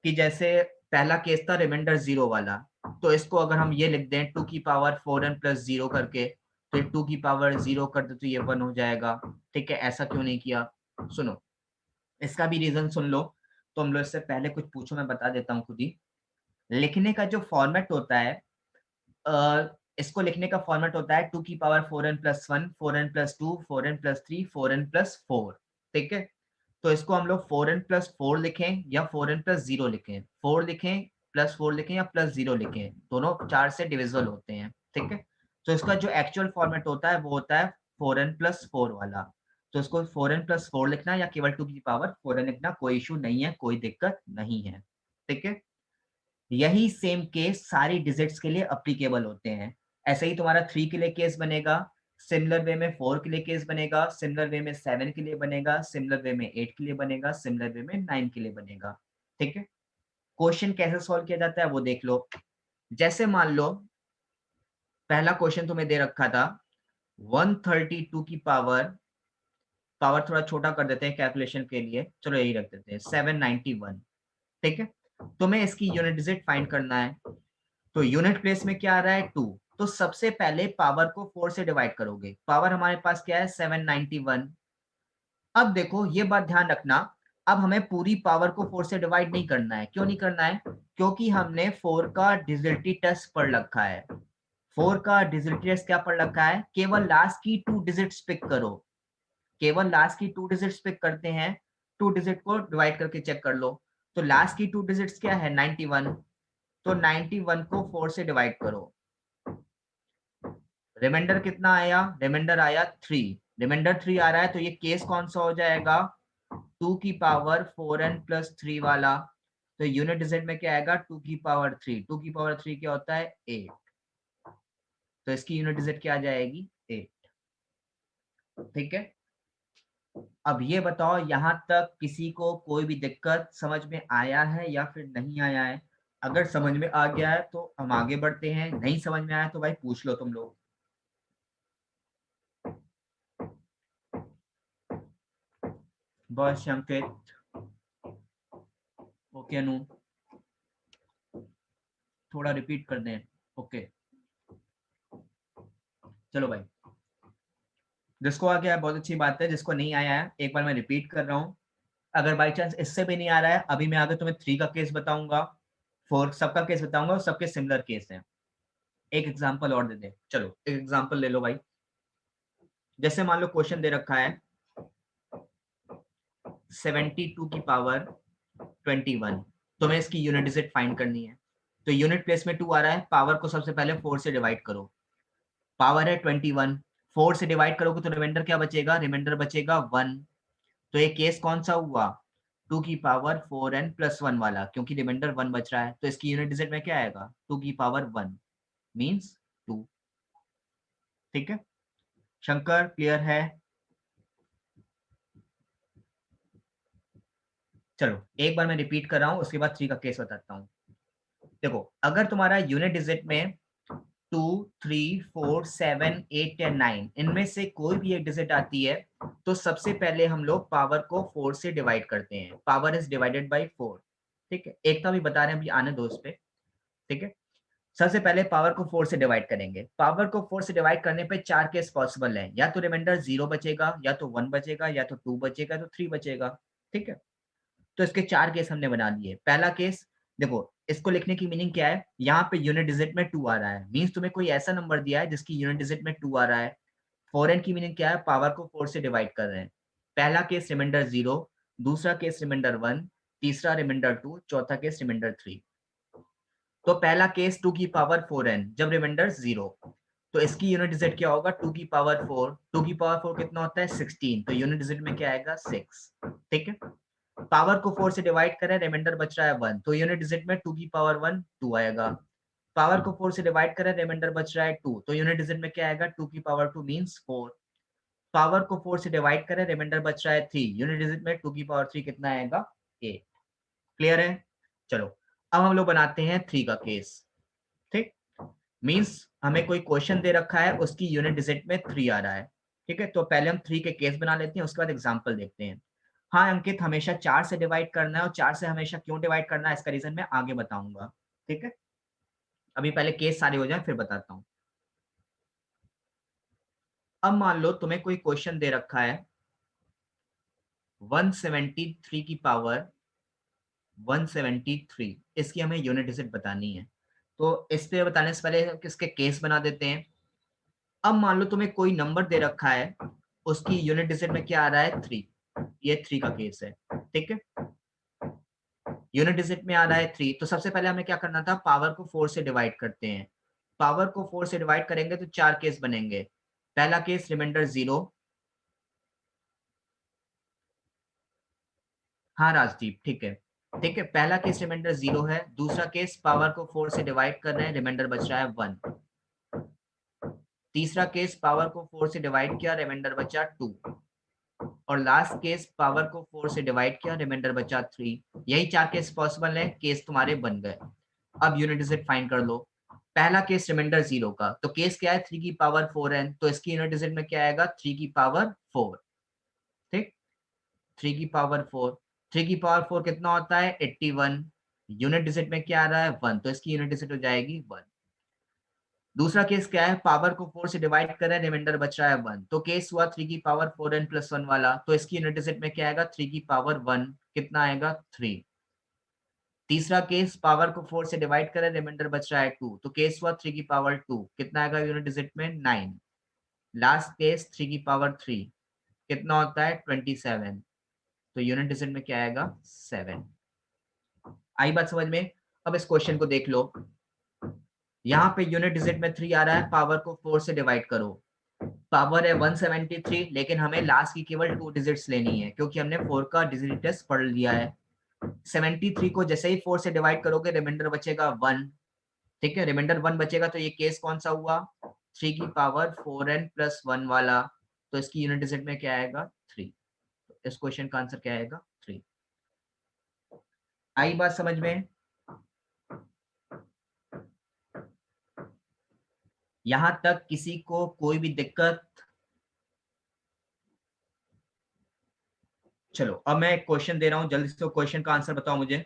कि जैसे पहला केस था रिमाइंडर 0 वाला, तो इसको अगर हम ये लिख दें 2 की पावर 4n प्लस 0 करके, तो 2 की पावर 0 कर दे तो ये 1 हो जाएगा। ठीक है, ऐसा क्यों नहीं किया? सुनो, इसका भी रीजन सुन लो। तो हम लोग इससे पहले कुछ पूछो, मैं बता देता हूँ खुद ही। लिखने का जो फॉर्मेट होता है, इसको लिखने का फॉर्मेट होता है 2 की power 4n plus 1, 4n plus 2, 4n plus 3, 4n plus 4। ठीक है, तो इसको हम लोग 4n प्लस 4 लिखें या 4n प्लस 0 लिखें, 4 लिखें प्लस 4 लिखें या प्लस 0 लिखें, दोनों 4 से डिविजिबल होते हैं। ठीक है, तो इसका जो एक्चुअल फॉर्मेट होता है वो होता है 4n प्लस 4 वाला, तो इसको 4n प्लस 4 लिखना या केवल 2 की पावर 4n लिखना, कोई इशू नहीं है, कोई दिक्कत नहीं है। ठीक है, यही सेम केस सारी डिजिट्स के लिए अप्लीकेबल होते हैं। ऐसे ही तुम्हारा 3 के लिए केस बनेगा, सिमिलर वे में 4 के लिए केस बनेगा, सिमिलर वे में 7 के लिए बनेगा, सिमिलर वे में 8 के लिए बनेगा, सिमिलर वे में 9 के लिए बनेगा। ठीक है, क्वेश्चन कैसे सॉल्व किया जाता है वो देख लो। जैसे मान लो पहला क्वेश्चन तुम्हें दे रखा था 132 की पावर थोड़ा छोटा कर देते हैं कैलकुलेशन के लिए, चलो यही रख देते हैं 791। ठीक है, तुम्हें इसकी यूनिट डिजिट फाइंड करना है, तो यूनिट प्लेस में क्या आ रहा है? 2, तो सबसे पहले पावर को 4 से डिवाइड करोगे, पावर हमारे पास क्या है? 791। अब देखो ये बात ध्यान रखना, अब हमें पूरी पावर को 4 से डिवाइड नहीं करना है। क्यों नहीं करना है? क्योंकि हमने 4 का डिजिटली टेस्ट पढ़ रखा है। 4 का डिजिटली टेस्ट क्या पढ़ रखा है? केवल लास्ट की 2 डिजिट्स पिक करो, केवल लास्ट की 2 डिजिट्स पिक करते हैं, 2 डिजिट को डिवाइड करके चेक कर लो। तो लास्ट की 2 डिजिट्स क्या है? 91, तो 91 को 4 से डिवाइड करो, रिमाइंडर कितना आया? रिमाइंडर आया 3, रिमाइंडर 3 आ रहा है, तो ये केस कौन सा हो जाएगा? 2 की पावर 4n प्लस 3 वाला, तो यूनिट डिजिट में क्या आएगा 2 की पावर 3। 2 की पावर 3 क्या होता है 8, तो इसकी यूनिट डिजिट क्या आ जाएगी 8। ठीक है, अब ये बताओ यहाँ तक किसी को कोई भी दिक्कत समझ में आया है या फिर नहीं आया है? अगर समझ में आ गया है तो हम आगे बढ़ते हैं, नहीं समझ में आया तो भाई पूछ लो तुम लोग। बस अंकित, ओके अनु, थोड़ा रिपीट कर दें। ओके चलो भाई, जिसको आ गया है बहुत अच्छी बात है, जिसको नहीं आया है एक बार मैं रिपीट कर रहा हूँ। अगर बाई चांस इससे भी नहीं आ रहा है, अभी मैं आगे तुम्हें 3 का केस बताऊंगा, 4 सबका केस बताऊंगा और सबके सिमिलर केस हैं। एक एग्जांपल और दे दे, चलो एक एग्जांपल ले लो भाई। जैसे मान लो क्वेश्चन दे रखा है 72 की पावर 21, तुम्हें इसकी यूनिट डिजिट फाइंड करनी है। तो यूनिट प्लेस में 2 आ रहा है, पावर को सबसे पहले 4 से डिवाइड करो। पावर है 21, 4 से डिवाइड करोगे तो रिमाइंडर क्या बचेगा, रिमाइंडर बचेगा 1। तो ये केस कौन सा हुआ 2 की पावर 4n प्लस 1 वाला, क्योंकि रिमाइंडर 1 बच रहा है, तो इसकी यूनिट डिजिट में क्या आएगा 2 की पावर 1 मींस 2। ठीक है शंकर, क्लियर है? चलो एक बार मैं रिपीट कर रहा हूं, उसके बाद 3 का केस बताता हूं। देखो अगर तुम्हारा यूनिट डिजिट में 2, 3, 4, 7, 8 या 9 इनमें से कोई भी एक डिजिट आती है, तो सबसे पहले हम लोग पावर को 4 से डिवाइड करते हैं। Power is divided by 4। ठीक है, एकता भी बता रहे हैं, अभी आने दो उस पे। ठीक है, सबसे पहले पावर को 4 से डिवाइड करेंगे। पावर को 4 से डिवाइड करने पे 4 केस पॉसिबल है, या तो रिमाइंडर 0 बचेगा, या तो 1 बचेगा, या तो 2 बचेगा, तो 3 बचेगा। ठीक है, तो इसके 4 केस हमने बना लिए। पहला केस देखो, इसको लिखने की मीनिंग क्या है, यहाँ पे यूनिट डिजिट में 2 आ रहा है, मींस तुम्हें कोई ऐसा नंबर दिया है जिसकी यूनिट डिजिट में 2 आ रहा है। 4n की मीनिंग क्या है, पावर को 4 से डिवाइड कर रहे हैं। पहला केस रिमाइंडर 0, दूसरा केस रिमाइंडर 1, तीसरा रिमाइंडर 2, चौथा केस रिमाइंडर 3। तो पहला केस 2 की पावर 4n जब रिमाइंडर 0, तो इसकी यूनिट डिजिट क्या होगा 2 की पावर 4। 2 की पावर 4 कितना होता है 16, तो यूनिट डिजिट में क्या आएगा 6। ठीक है, पावर को 4 से डिवाइड करें, रिमाइंडर बच रहा है 1, तो यूनिट डिजिट में 2 की पावर 1 2 आएगा। पावर को 4 से डिवाइड करें, रिमाइंडर बच रहा है 2, तो यूनिट डिजिट में क्या आएगा 2 की पावर 2 मींस 4। पावर को 4 से डिवाइड करें, रिमाइंडर बच रहा है 3, यूनिट डिजिट में 2 की पावर 3 कितना आएगा 8। क्लियर है? चलो अब हम लोग बनाते हैं 3 का केस। ठीक, मींस हमें कोई क्वेश्चन दे रखा है, उसकी यूनिट डिजिट में 3 आ रहा है। ठीक है, तो पहले हम 3 के केस बना लेते हैं, उसके बाद एग्जांपल देखते हैं। हाँ अंकित, हमेशा 4 से डिवाइड करना है, और 4 से हमेशा क्यों डिवाइड करना है इसका रीजन मैं आगे बताऊंगा। ठीक है, अभी पहले केस सारे हो जाए फिर बताता हूँ। अब मान लो तुम्हें कोई क्वेश्चन दे रखा है 173 की पावर 173, इसकी हमें यूनिट डिजिट बतानी है। तो इस पे बताने से पहले किसके केस बना देते हैं। अब मान लो तुम्हें कोई नंबर दे रखा है, उसकी यूनिट डिजिट में क्या आ रहा है 3, ये 3 का केस है। ठीक है, यूनिट डिजिट में आ रहा है 3, तो सबसे पहले हमें क्या करना था, पावर को 4 से डिवाइड करते हैं। पावर को 4 से डिवाइड करेंगे तो 4 केस बनेंगे। पहला केस रिमाइंडर 0, हाँ राजदीप ठीक है। ठीक है, पहला केस रिमाइंडर 0 है। दूसरा केस पावर को 4 से डिवाइड कर रहे हैं, रिमाइंडर बच रहा है 1। तीसरा केस पावर को 4 से डिवाइड किया, रिमाइंडर बचा 2। और लास्ट केस पावर को 4 से डिवाइड किया, रिमाइंडर बचा 3। यही 4 केस पॉसिबल है, केस तुम्हारे बन गए। अब यूनिट डिजिट फाइंड कर लो। पहला केस रिमाइंडर 0 का, तो केस क्या है 3 की पावर 4n, तो इसकी यूनिट डिजिट में क्या आएगा 3 की पावर 4। ठीक, 3 की पावर 4, 3 की पावर 4 कितना होता है 81, यूनिट डिजिट में क्या आ रहा है 1, तो इसकी यूनिट डिजिट हो जाएगी 1। दूसरा केस क्या है, पावर को 4 से डिवाइड कर रहे हैं, रिमाइंडर बच रहा है 1, तो केस हुआ 3 की पावर 4n प्लस 1 वाला, तो इसकी यूनिट डिजिट में क्या आएगा 3 की पावर 1, कितना आएगा 3। तीसरा केस पावर को 4 से डिवाइड कर रहे हैं, रिमाइंडर बच रहा है 2, तो केस हुआ 3 की पावर 2, कितना आएगा यूनिट डिजिट में 9। लास्ट केस 3 की पावर 3 कितना होता है 27, तो यूनिट डिजिट में क्या आएगा 7। आई बात समझ में? अब इस क्वेश्चन को देख लो, यहाँ पे यूनिट डिजिट में 3 आ रहा है, पावर को 4 से डिवाइड करो। पावर है 173, लेकिन हमें लास्ट की केवल 2 डिजिट्स लेनी है क्योंकि हमने 4 का डिजिट टेस्ट पढ़ लिया है। 73 को जैसे ही 4 से डिवाइड करोगे रिमाइंडर बचेगा 1, ठीक है, रिमाइंडर 1 बचेगा। तो ये केस कौन सा हुआ, 3 की पावर 4n + 1 वाला। तो इसकी यूनिट डिजिट में क्या आएगा, 3। इस क्वेश्चन का आंसर क्या आएगा, 3। आई बात समझ में? यहां तक किसी को कोई भी दिक्कत? चलो अब मैं एक क्वेश्चन दे रहा हूं, जल्दी से क्वेश्चन का आंसर बताओ मुझे।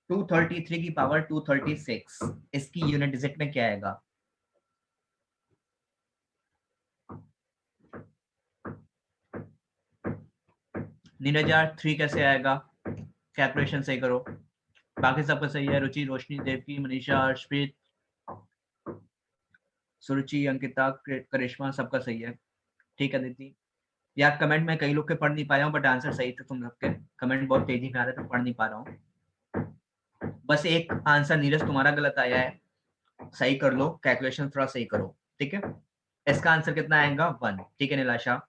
टू 233 की पावर 236, इसकी यूनिट डिजिट में क्या आएगा? नीरज यार 3 कैसे आएगा? कैलकुलेशन सही करो। बाकी सबका सही है, रुचि, रोशनी, देवकी, मनीषा, अर्शप्रीत, सुरुचि, अंकिता, करिश्मा, सबका सही है। ठीक है दीदी यार, कमेंट में कई लोग के पढ़ नहीं पाया हूँ, बट आंसर सही थे तुम लोग के। कमेंट बहुत तेजी में आ रहे थे, पढ़ नहीं पा रहा हूँ। बस एक आंसर नीरज तुम्हारा गलत आया है, सही कर लो, कैलकुलेशन थोड़ा सही करो, ठीक है। इसका आंसर कितना आएगा, 1, ठीक है निलाशा।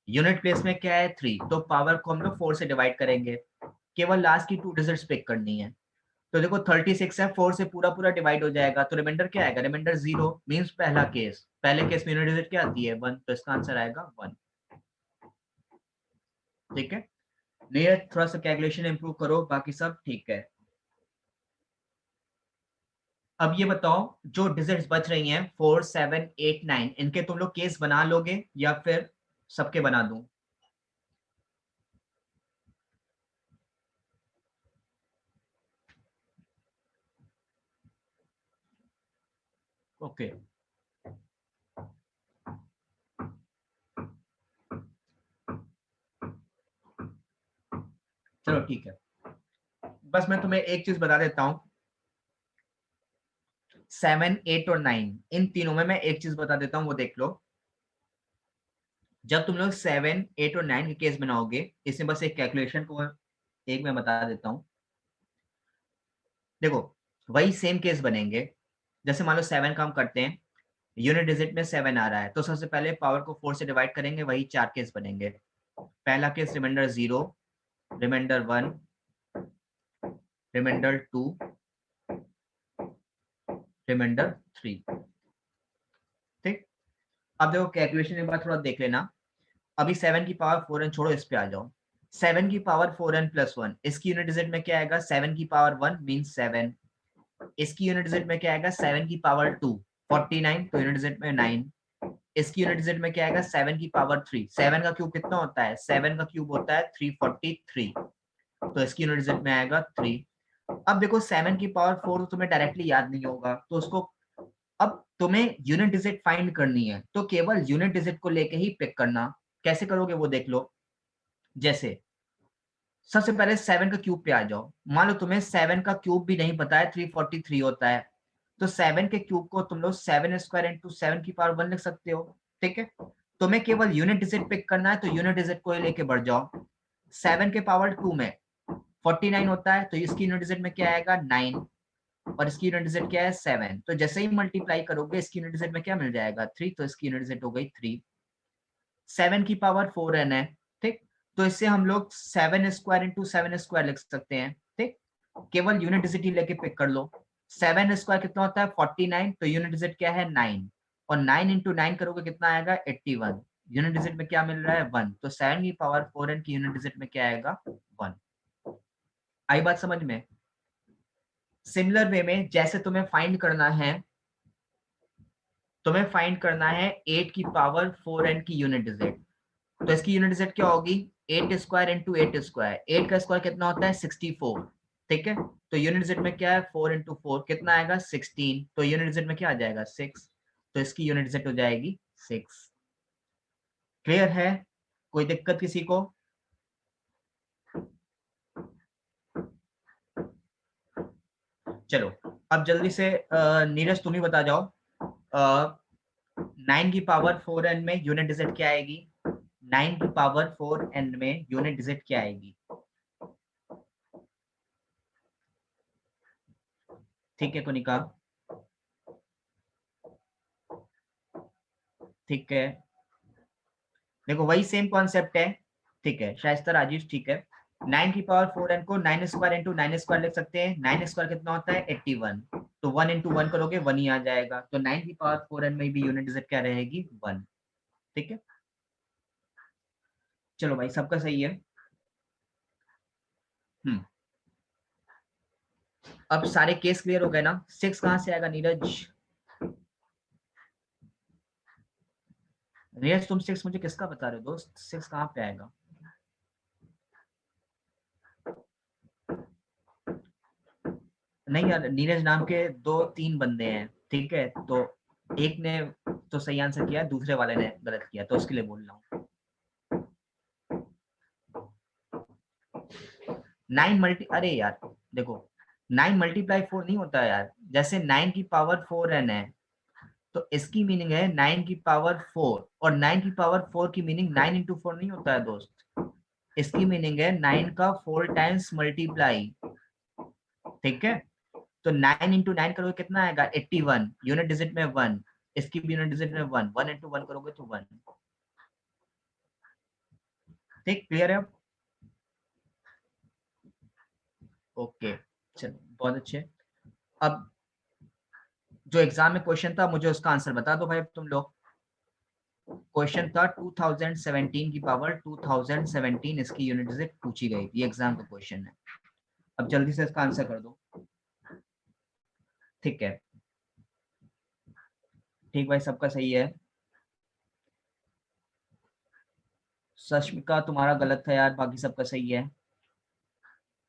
यूनिट प्लेस में क्या है, 3, तो पावर को हम लोग 4 से डिवाइड करेंगे, केवल लास्ट की 2 डिजिट्स पिक करनी है। तो देखो 36 है, 4 से पूरा पूरा डिवाइड हो जाएगा, तो रिमाइंडर क्या आएगा, रिमाइंडर 0 मींस पहला केस, पहले केस में यूनिट डिजिट क्या आती है, 1, तो इसका आंसर आएगा 1, ठीक है। नीरज थोड़ा सा कैलकुलेशन इंप्रूव करो, बाकी सब ठीक है। अब ये बताओ, जो डिजिट्स बच रही हैं 4, 7, 8, 9, इनके तुम लोग केस बना लोगे या फिर सबके बना दूं? ओके चलो ठीक है, बस मैं तुम्हें एक चीज बता देता हूं, 7, 8 और 9 इन तीनों में मैं एक चीज बता देता हूं, वो देख लो। जब तुम लोग 7, 8 और 9 के केस बनाओगे, इसमें बस एक कैलकुलेशन को एक मैं बता देता हूं। देखो वही सेम केस बनेंगे, जैसे मान लो 7 का हम करते हैं, यूनिट डिजिट में 7 आ रहा है, तो सबसे पहले पावर को 4 से डिवाइड करेंगे, वही 4 केस बनेंगे। पहला case remainder 0, remainder 1, remainder 2, remainder 3, ठीक। अब देखो कैलकुलेशन एक बार थोड़ा देख लेना। अभी 7 की पावर 4n छोड़ो, इस पे आ जाओ। 7 की पावर 4n + 1, इसकी यूनिट डिजिट में क्या आएगा, 7 की पावर 1 मींस 7, इसकी यूनिट डिजिट में क्या आएगा, 7 की पावर 2 49, तो यूनिट डिजिट में 9, इसकी यूनिट डिजिट में क्या आएगा, 7 की पावर 3, 7 का क्यूब कितना होता है, 7 का क्यूब होता है 343, तो इसकी यूनिट डिजिट में आएगा 3। अब देखो 7 की पावर 4 तो तुम्हें डायरेक्टली याद नहीं होगा, तो उसको अब तुम्हें यूनिट डिजिट फाइंड करनी है, तो केवल यूनिट डिजिट को लेके ही पिक करना। कैसे करोगे वो देख लो। जैसे सबसे पहले 7 का क्यूब पे आ जाओ, मान लो तुम्हें 7 का क्यूब भी नहीं पता है, 343 होता है, तो 7 के क्यूब को तुम लोग 7² × 7 की पावर 1 लिख सकते हो, ठीक है। तुम्हें केवल यूनिट डिजिट पिक करना है, तो यूनिट डिजिट को ही लेके बढ़ जाओ। 7 के पावर 2 में 49 होता है, तो इसकी यूनिट डिजिट में क्या आएगा, 9, और इसकी यूनिट डिजिट क्या है, 7, तो जैसे ही मल्टीप्लाई करोगे इसकी यूनिट डिजिट में क्या मिल जाएगा, 3, तो इसकी यूनिट डिजिट हो गई 3। 7 की पावर 4n है, ठीक, तो इससे हम लोग 7² × 7² लिख सकते हैं, ठीक। केवल यूनिट डिजिट ही लेके पिक कर लो। 7² कितना होता है, 49, तो यूनिट डिजिट क्या है, 9, और 9 × 9 करोगे कितना आएगा, 81, यूनिट डिजिट में क्या मिल रहा है, 1, तो 7 की पावर 4n की यूनिट डिजिट में क्या आएगा, 1। आई बात समझ में? सिमिलर वे में जैसे तुम्हें फाइंड करना है, 8 की पावर 4n की यूनिट डिजिट, तो इसकी यूनिट डिजिट क्या होगी, 8² × 8², 8 का स्क्वायर कितना होता है, 64, ठीक है, तो यूनिट डिजिट में क्या है, 4 × 4 कितना आएगा, 16, तो यूनिट डिजिट में क्या आ जाएगा, 6, तो इसकी यूनिट डिजिट हो जाएगी 6। क्लियर है? कोई दिक्कत किसी को? चलो अब जल्दी से नीरज तुम ही बता जाओ, 9 की पावर 4n में यूनिट डिजिट क्या आएगी, 9 की पावर 4n में यूनिट डिजिट क्या आएगी? ठीक है कोनिका, ठीक है, देखो वही सेम कॉन्सेप्ट है। ठीक है शाइस्ता राजेश, ठीक है। 9 की पावर 4n को 9 स्क्वायर इंटू 9 स्क्वायर लिख सकते हैं। 9 स्क्वायर कितना होता है? 81। तो 1 इंटू 1 करोगे 1 ही आ जाएगा। तो 9 की पावर 4n में भी यूनिट डिजिट क्या रहेगी? 1। ठीक है, चलो भाई सबका सही है। अब सारे केस क्लियर हो गए ना? 6 कहां से आएगा नीरज? नीरज तुम 6 मुझे किसका बता रहे हो दोस्त? 6 कहां पे आएगा? नहीं यार, नीरज नाम के 2-3 बंदे हैं, ठीक है, तो एक ने तो सही आंसर किया, दूसरे वाले ने गलत किया, तो उसके लिए बोल रहा हूँ। 9 मल्टी, अरे यार देखो 9 मल्टीप्लाई 4 नहीं होता है यार। जैसे 9 की पावर 4n है, तो इसकी मीनिंग है 9 की पावर 4, और 9 की पावर 4 की मीनिंग 9 इंटू 4 नहीं होता है दोस्त। इसकी मीनिंग है 9 का 4 टाइम्स मल्टीप्लाई। ठीक है, तो 9 इंटू 9 करोगे कितना आएगा? 81। यूनिट डिजिट में 1, इसकी भी यूनिट डिजिट में 1। 1 इंटू 1 करोगे तो 1। ठीक, क्लियर है? ओके, चलो बहुत अच्छे। अब जो एग्जाम में क्वेश्चन था, मुझे उसका आंसर बता दो भाई तुम लोग। क्वेश्चन था 2017 की पावर 2017, इसकी यूनिट डिजिट पूछी गई थी, ये एग्जाम का क्वेश्चन है। अब जल्दी से इसका आंसर कर दो। ठीक है, ठीक भाई सबका सही है। सश्मिका तुम्हारा गलत था यार, बाकी सबका सही है।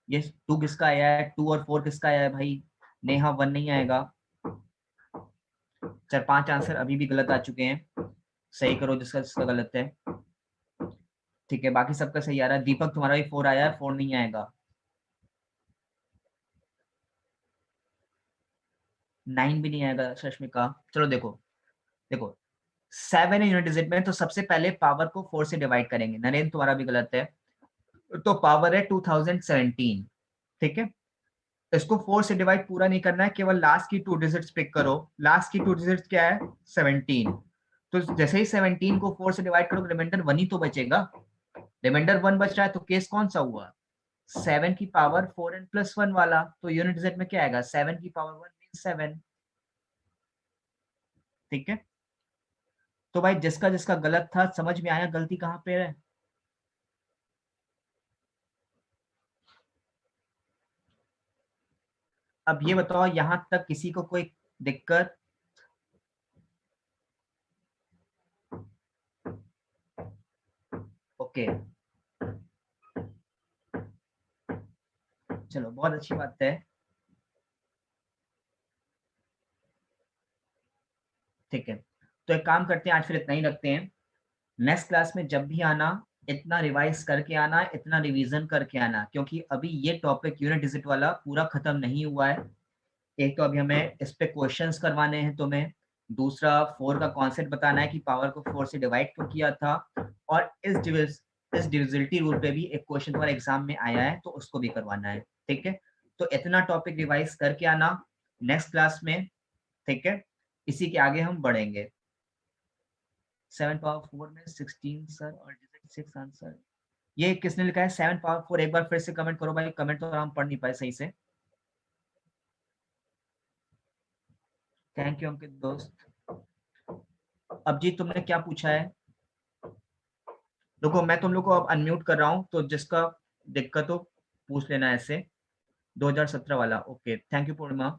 ये 2 किसका आया है? 2 और 4 किसका आया है भाई? नेहा 1 नहीं आएगा। 4-5 आंसर अभी भी गलत आ चुके हैं, सही करो जिसका जिसका गलत है। ठीक है, बाकी सबका सही आ रहा है। दीपक तुम्हारा भी 4 आया है, 4 नहीं आएगा। 9 भी नहीं आएगा सश्मिका। चलो देखो, देखो 7 है यूनिट डिजिट में, तो सबसे पहले पावर को 4 से डिवाइड करेंगे। नरेंद्र तुम्हारा भी गलत है, तो पावर है 2017। ठीक है, इसको 4 से डिवाइड पूरा नहीं करना है, केवल लास्ट की 2 डिजिट्स पिक करो। लास्ट की 2 डिजिट्स क्या है? 17। तो जैसे ही 17 को 4 से डिवाइड करो, रिमाइंडर 1 ही तो बचेगा। रिमाइंडर 1 बच रहा है, तो केस कौन सा हुआ? 7 की पावर 4n प्लस 1 वाला। तो यूनिट डिजिट में क्या आएगा? 7 की पावर 1 मींस 7। ठीक है, तो भाई जिसका जिसका गलत था, समझ में आया गलती कहाँ पे है? अब ये बताओ, यहां तक किसी को कोई दिक्कत? ओके, चलो बहुत अच्छी बात है। ठीक है, तो एक काम करते हैं, आज फिर इतना ही रखते हैं। नेक्स्ट क्लास में जब भी आना, इतना रिवाइज करके आना, इतना रिवीजन करके आना, क्योंकि अभी ये टॉपिक यूनिट डिजिट वाला पूरा खत्म नहीं हुआ है। एक तो अभी हमें इस पे क्वेश्चंस करवाने हैं तुम्हें, दूसरा 4 का कॉन्सेप्ट बताना है कि पावर को 4 से डिवाइड क्यों किया था, और इस डिविजिबिलिटी रूल पे भी एक क्वेश्चन तुम्हारे एग्जाम में आया है, तो उसको भी करवाना है। ठीक है, तो इतना टॉपिक रिवाइज करके आना नेक्स्ट क्लास में। ठीक है, इसी के आगे हम बढ़ेंगे। 7 पावर 4 में 16 सर, और 6 आंसर। ये किसने लिखा है 7 पावर 4? एक बार फिर से कमेंट करो भाई, कमेंट तो हम पढ़ नहीं पाए सही से। थैंक यू अंकित दोस्त। अब जी तुमने क्या पूछा है? देखो मैं तुम लोग को अब अनम्यूट कर रहा हूँ, तो जिसका दिक्कत हो पूछ लेना ऐसे। 2017 वाला, ओके, थैंक यू पूर्णिमा।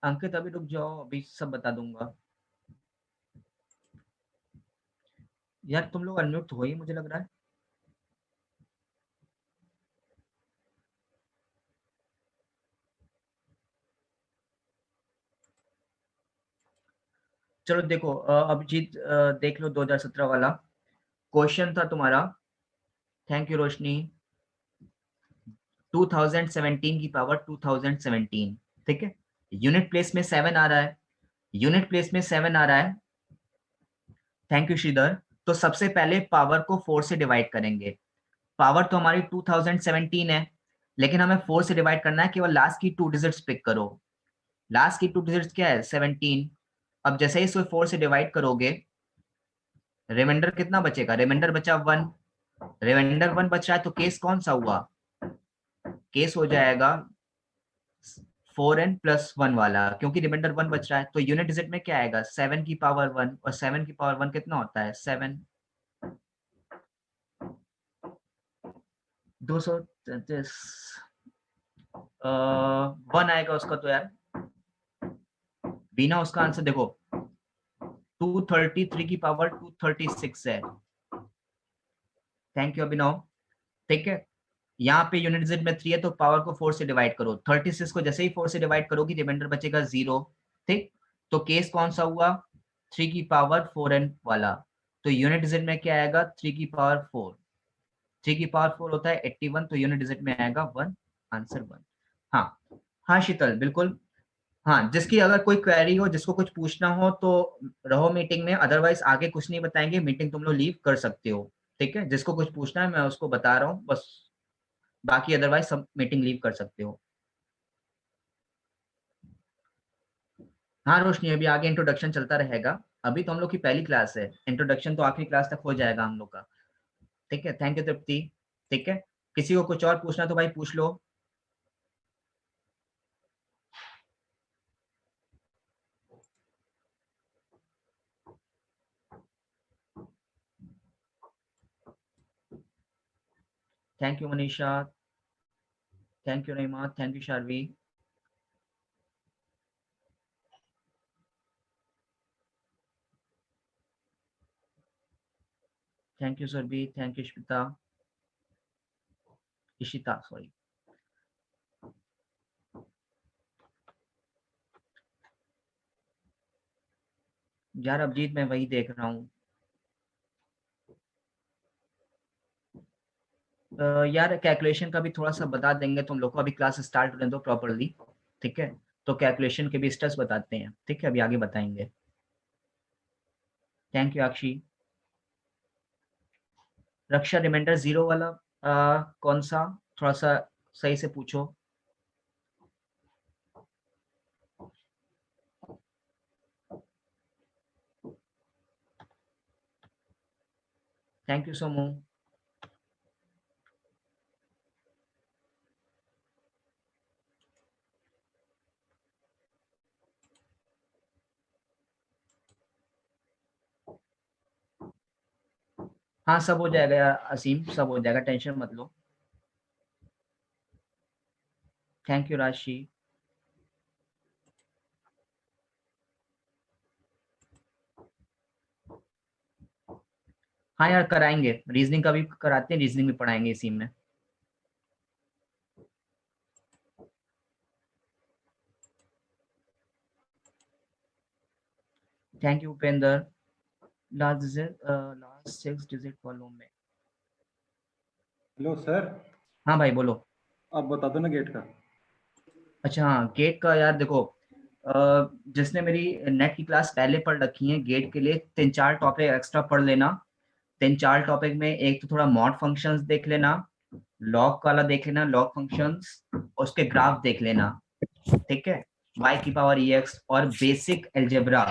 अंकित अभी रुक जाओ, अभी सब बता दूंगा। यार तुम लोग अनम्यूट हो ही, मुझे लग रहा है। चलो देखो अभिजीत देख लो 2017 वाला क्वेश्चन था तुम्हारा। थैंक यू रोशनी। 2017 की पावर 2017, ठीक है। यूनिट प्लेस में 7 आ रहा है, यूनिट प्लेस में 7 आ रहा है। Thank you Shridhar. तो सबसे पहले पावर को 4 से डिवाइड करेंगे। पावर तो हमारी 2017 है, लेकिन हमें 4 से डिवाइड करना है। केवल लास्ट की 2 डिजिट्स पिक करो। लास्ट की 2 डिजिट्स क्या है? 17। अब जैसे ही इसको 4 से डिवाइड करोगे, रिमाइंडर कितना बचेगा? रिमाइंडर बचा 1। रिमाइंडर 1 बच रहा है, तो केस कौन सा हुआ? केस हो जाएगा 4n + 1 वाला, क्योंकि रिमाइंडर 1 बच रहा है। तो यूनिट डिजिट में क्या आएगा? 7 की पावर 1, और 7 की पावर 1 कितना होता है? 7। 233 1 आएगा उसका तो यार। बिना उसका आंसर देखो 233 की पावर 236 है। थैंक यू अभिनव। ठीक है, यहाँ पे यूनिट डिजिट में 3 है, तो पावर को 4 से डिवाइड करो। 36 को जैसे ही 4 से डिवाइड करोगी, रिमाइंडर बचेगा 0। ठीक, तो केस कौन सा हुआ? 3 की पावर 4n वाला। तो यूनिट डिजिट में क्या आएगा? 3 की पावर 4। 3 की पावर 4 होता है 81, तो यूनिट डिजिट में आएगा 1। आंसर 1। हाँ हाँ शीतल, बिल्कुल। हाँ, जिसकी अगर कोई क्वेरी हो, जिसको कुछ पूछना हो, तो रहो मीटिंग में। अदरवाइज आगे कुछ नहीं बताएंगे, मीटिंग तुम लोग लीव कर सकते हो। ठीक है, जिसको कुछ पूछना है मैं उसको बता रहा हूँ बस, बाकी अदरवाइज सब मीटिंग लीव कर सकते हो। हाँ रोशनी, अभी आगे इंट्रोडक्शन चलता रहेगा। अभी तो हम लोग की पहली क्लास है, इंट्रोडक्शन तो आखिरी क्लास तक हो जाएगा हम लोग का। ठीक है, थैंक यू तृप्ति। ठीक है, किसी को कुछ और पूछना तो भाई पूछ लो। Thank you Manisha, thank you Rahima, thank you Sharvi. Thank you Sarbi, thank you Ishita, Ishita sorry. यार अभिजीत मैं वही देख रहा हूँ। यार कैलकुलेशन का भी थोड़ा सा बता देंगे तुम लोग को, अभी क्लास स्टार्ट करने दो प्रॉपरली। ठीक है, तो कैलकुलेशन के भी स्टेप्स बताते हैं। ठीक है, अभी आगे बताएंगे। Thank you Akshi. Raksha remainder 0 वाला कौन सा? थोड़ा सा सही से पूछो। Thank you Somu. हाँ सब हो जाएगा यार असीम, सब हो जाएगा, टेंशन मत लो। थैंक यू राशि। हाँ यार कराएंगे, रीजनिंग का भी कराते हैं, रीजनिंग भी पढ़ाएंगे इसी में। Thank you Upendra. Last 6 digit volume में। हेलो सर, हाँ भाई बोलो। आप बता दो ना गेट का। अच्छा हाँ, गेट का यार देखो, जिसने मेरी नेट की क्लास पहले पढ़ रखी है, गेट के लिए 3-4 टॉपिक एक्स्ट्रा पढ़ लेना। 3-4 टॉपिक में एक तो थोड़ा मॉड फंक्शंस देख लेना, लॉग वाला देख लेना, लॉग फंक्शंस, उसके ग्राफ देख लेना। ठीक है, y की पावर ex और basic algebra.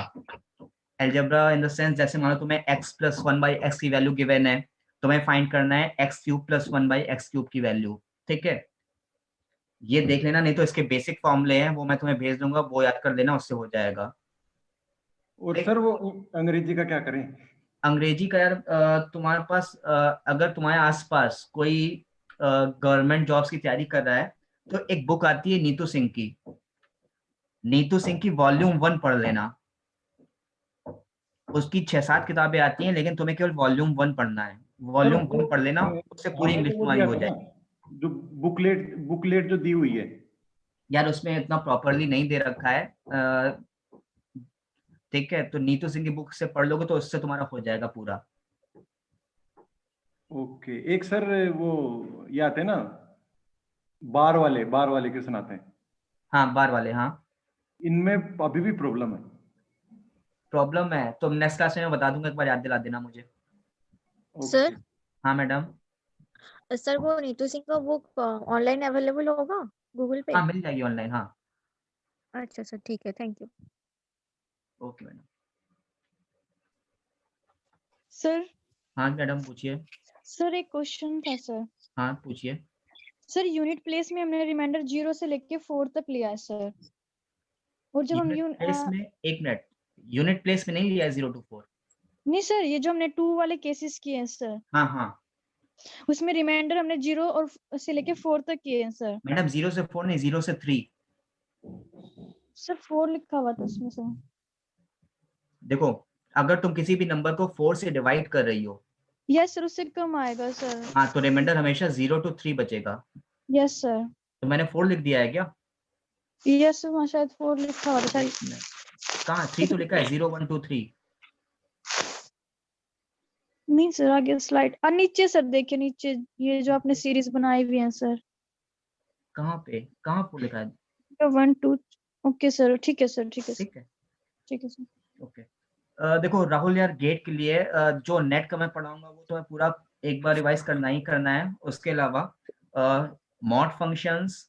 Algebra in the sense, जैसे मानो तुम्हें x + 1/x की वैल्यू गिवन है, तुम्हें फाइंड करना है x³ + 1/x³ की वैल्यू। ठीक है, ये देख लेना, नहीं तो इसके बेसिक फॉर्मूले हैं वो मैं तुम्हें भेज दूंगा, वो याद कर लेना, उससे हो जाएगा। और सर वो अंग्रेजी का क्या करें? अंग्रेजी का यार तुम्हारे पास अगर तुम्हारे आसपास कोई गवर्नमेंट जॉब्स की तैयारी कर रहा है, तो एक बुक आती है नीतू सिंह की, नीतू सिंह की वॉल्यूम 1 पढ़ लेना। उसकी 6-7 किताबें आती हैं, लेकिन तुम्हें केवल वॉल्यूम 1 पढ़ना है। वॉल्यूम 1 पढ़ लेना, उससे पूरी इंग्लिश तुम्हारी हो जाएगी। जो बुकलेट जो दी हुई है यार उसमें इतना प्रॉपरली नहीं दे रखा है। ठीक है, तो नीतू सिंह की बुक से पढ़ लोगे तो उससे तुम्हारा हो जाएगा पूरा। ओके, एक सर वो ये आते हैं ना बार वाले क्वेश्चन आते हैं, हाँ बार वाले, हाँ इनमें अभी भी प्रॉब्लम है। प्रॉब्लम है तो नेक्स्ट क्लास में मैं बता दूंगा, एक बार याद दिला देना मुझे। ओके। सर हाँ मैडम, सर वो नीतू सिंह का बुक ऑनलाइन अवेलेबल होगा गूगल पे? हाँ मिल जाएगी ऑनलाइन, हाँ। अच्छा सर, ठीक है, thank you. Okay madam. Sir हाँ मैडम पूछिए। सर एक क्वेश्चन था सर। हाँ पूछिए। सर यूनिट प्लेस में हमने रिमाइंडर 0 से लेके 4 तक लिया है सर, और जब हम यूनिट प्लेस में, एक मिनट, यूनिट प्लेस में नहीं लिया है 0 to 4। नहीं सर, ये जो हमने 2 वाले केसेस किए हैं सर, हाँ हाँ उसमें रिमाइंडर हमने 0 और से लेके 4 तक किए हैं सर। मैडम, 0 से 4 नहीं, 0 से 3। सर 4 लिखा हुआ था उसमें सर। देखो, अगर तुम किसी भी नंबर को 4 से डिवाइड कर रही हो, यस सर, उससे कम आएगा सर। हाँ, तो रिमाइंडर हमेशा 0 to 3 बचेगा। Yes sir. तो मैंने 4 लिख दिया है क्या? यस सर, वहाँ शायद 4 लिखा हुआ था। कहाँ 3 तो लिखा है, 0 1 2 3। नहीं सर, आगे स्लाइड और नीचे सर देखिए, नीचे ये जो आपने सीरीज बनाई हुई है सर, कहाँ पे, कहाँ 4 लिखा है? 1 2। ओके सर, ठीक है सर, ठीक है सर, ठीक है, ठीक है सर। ओके। देखो राहुल यार, गेट के लिए जो नेट का मैं पढ़ाऊंगा वो तो पूरा एक बार रिवाइज करना ही करना है। उसके अलावा मॉड फंक्शंस,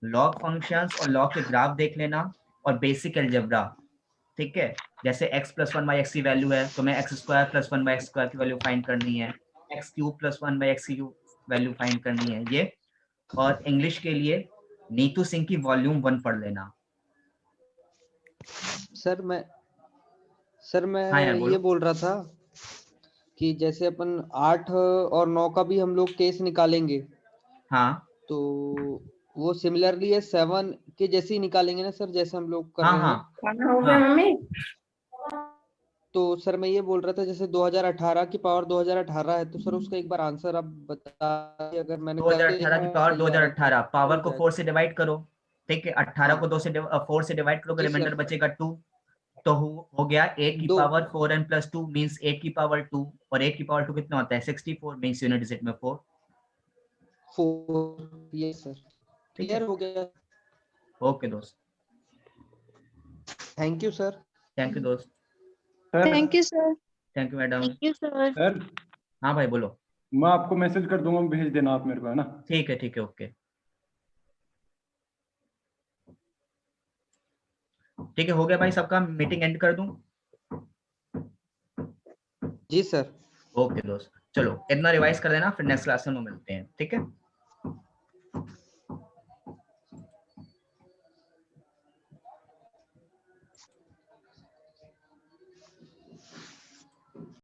लॉग फंक्शंस और लॉग के ग्राफ देख लेना, और बेसिक अलजेब्रा। ठीक है, जैसे x + 1 / x की वैल्यू है तो मैं x² + 1 / x² की वैल्यू फाइंड करनी है, x³ + 1 / x³ वैल्यू फाइंड करनी है ये। और इंग्लिश के लिए नीतू सिंह की वॉल्यूम 1 पढ़ लेना। सर मैं हाँ यार बोलो। ये बोल रहा था कि जैसे अपन 8 और 9 का भी हम लोग केस निकालेंगे, हाँ तो वो सिमिलरली है 7 के जैसे ही निकालेंगे ना सर, जैसे हम लोग कर हाँ रहे हाँ हैं। खाना हो गया मम्मी? तो सर मैं ये बोल रहा था जैसे 2018 की पावर 2018 है, तो सर उसका एक बार आंसर आप बता, अगर मैंने करके 2018 की देखा पावर सही आ रहा है 2018, तो पावर हो को जाए। 4 से डिवाइड करो। ठीक है, 18 को 4 से डिवाइड करोगे, जी रिमाइंडर सर। बचेगा 2। तो हो गया 8 की दो पावर 4n + 2 मींस 8 की पावर 2, और 8 की पावर 2 कितना होता है, 64 मींस यूनिट डिजिट में 4। 4, ये सर ठीक है, क्लियर हो गया। ओके दोस्त, thank you sir. Thank you दोस्त, sir thank you sir. Thank you madam. Thank you sir. Sir हाँ भाई बोलो। मैं आपको मैसेज कर दूंगा, भेज देना आप मेरे को, है ना? ठीक है, ओके। ठीक है, हो गया भाई सबका, मीटिंग एंड कर दूं? जी सर। ओके दोस्त, चलो इतना रिवाइज कर लेना, फिर नेक्स्ट क्लास में मिलते हैं। ठीक है।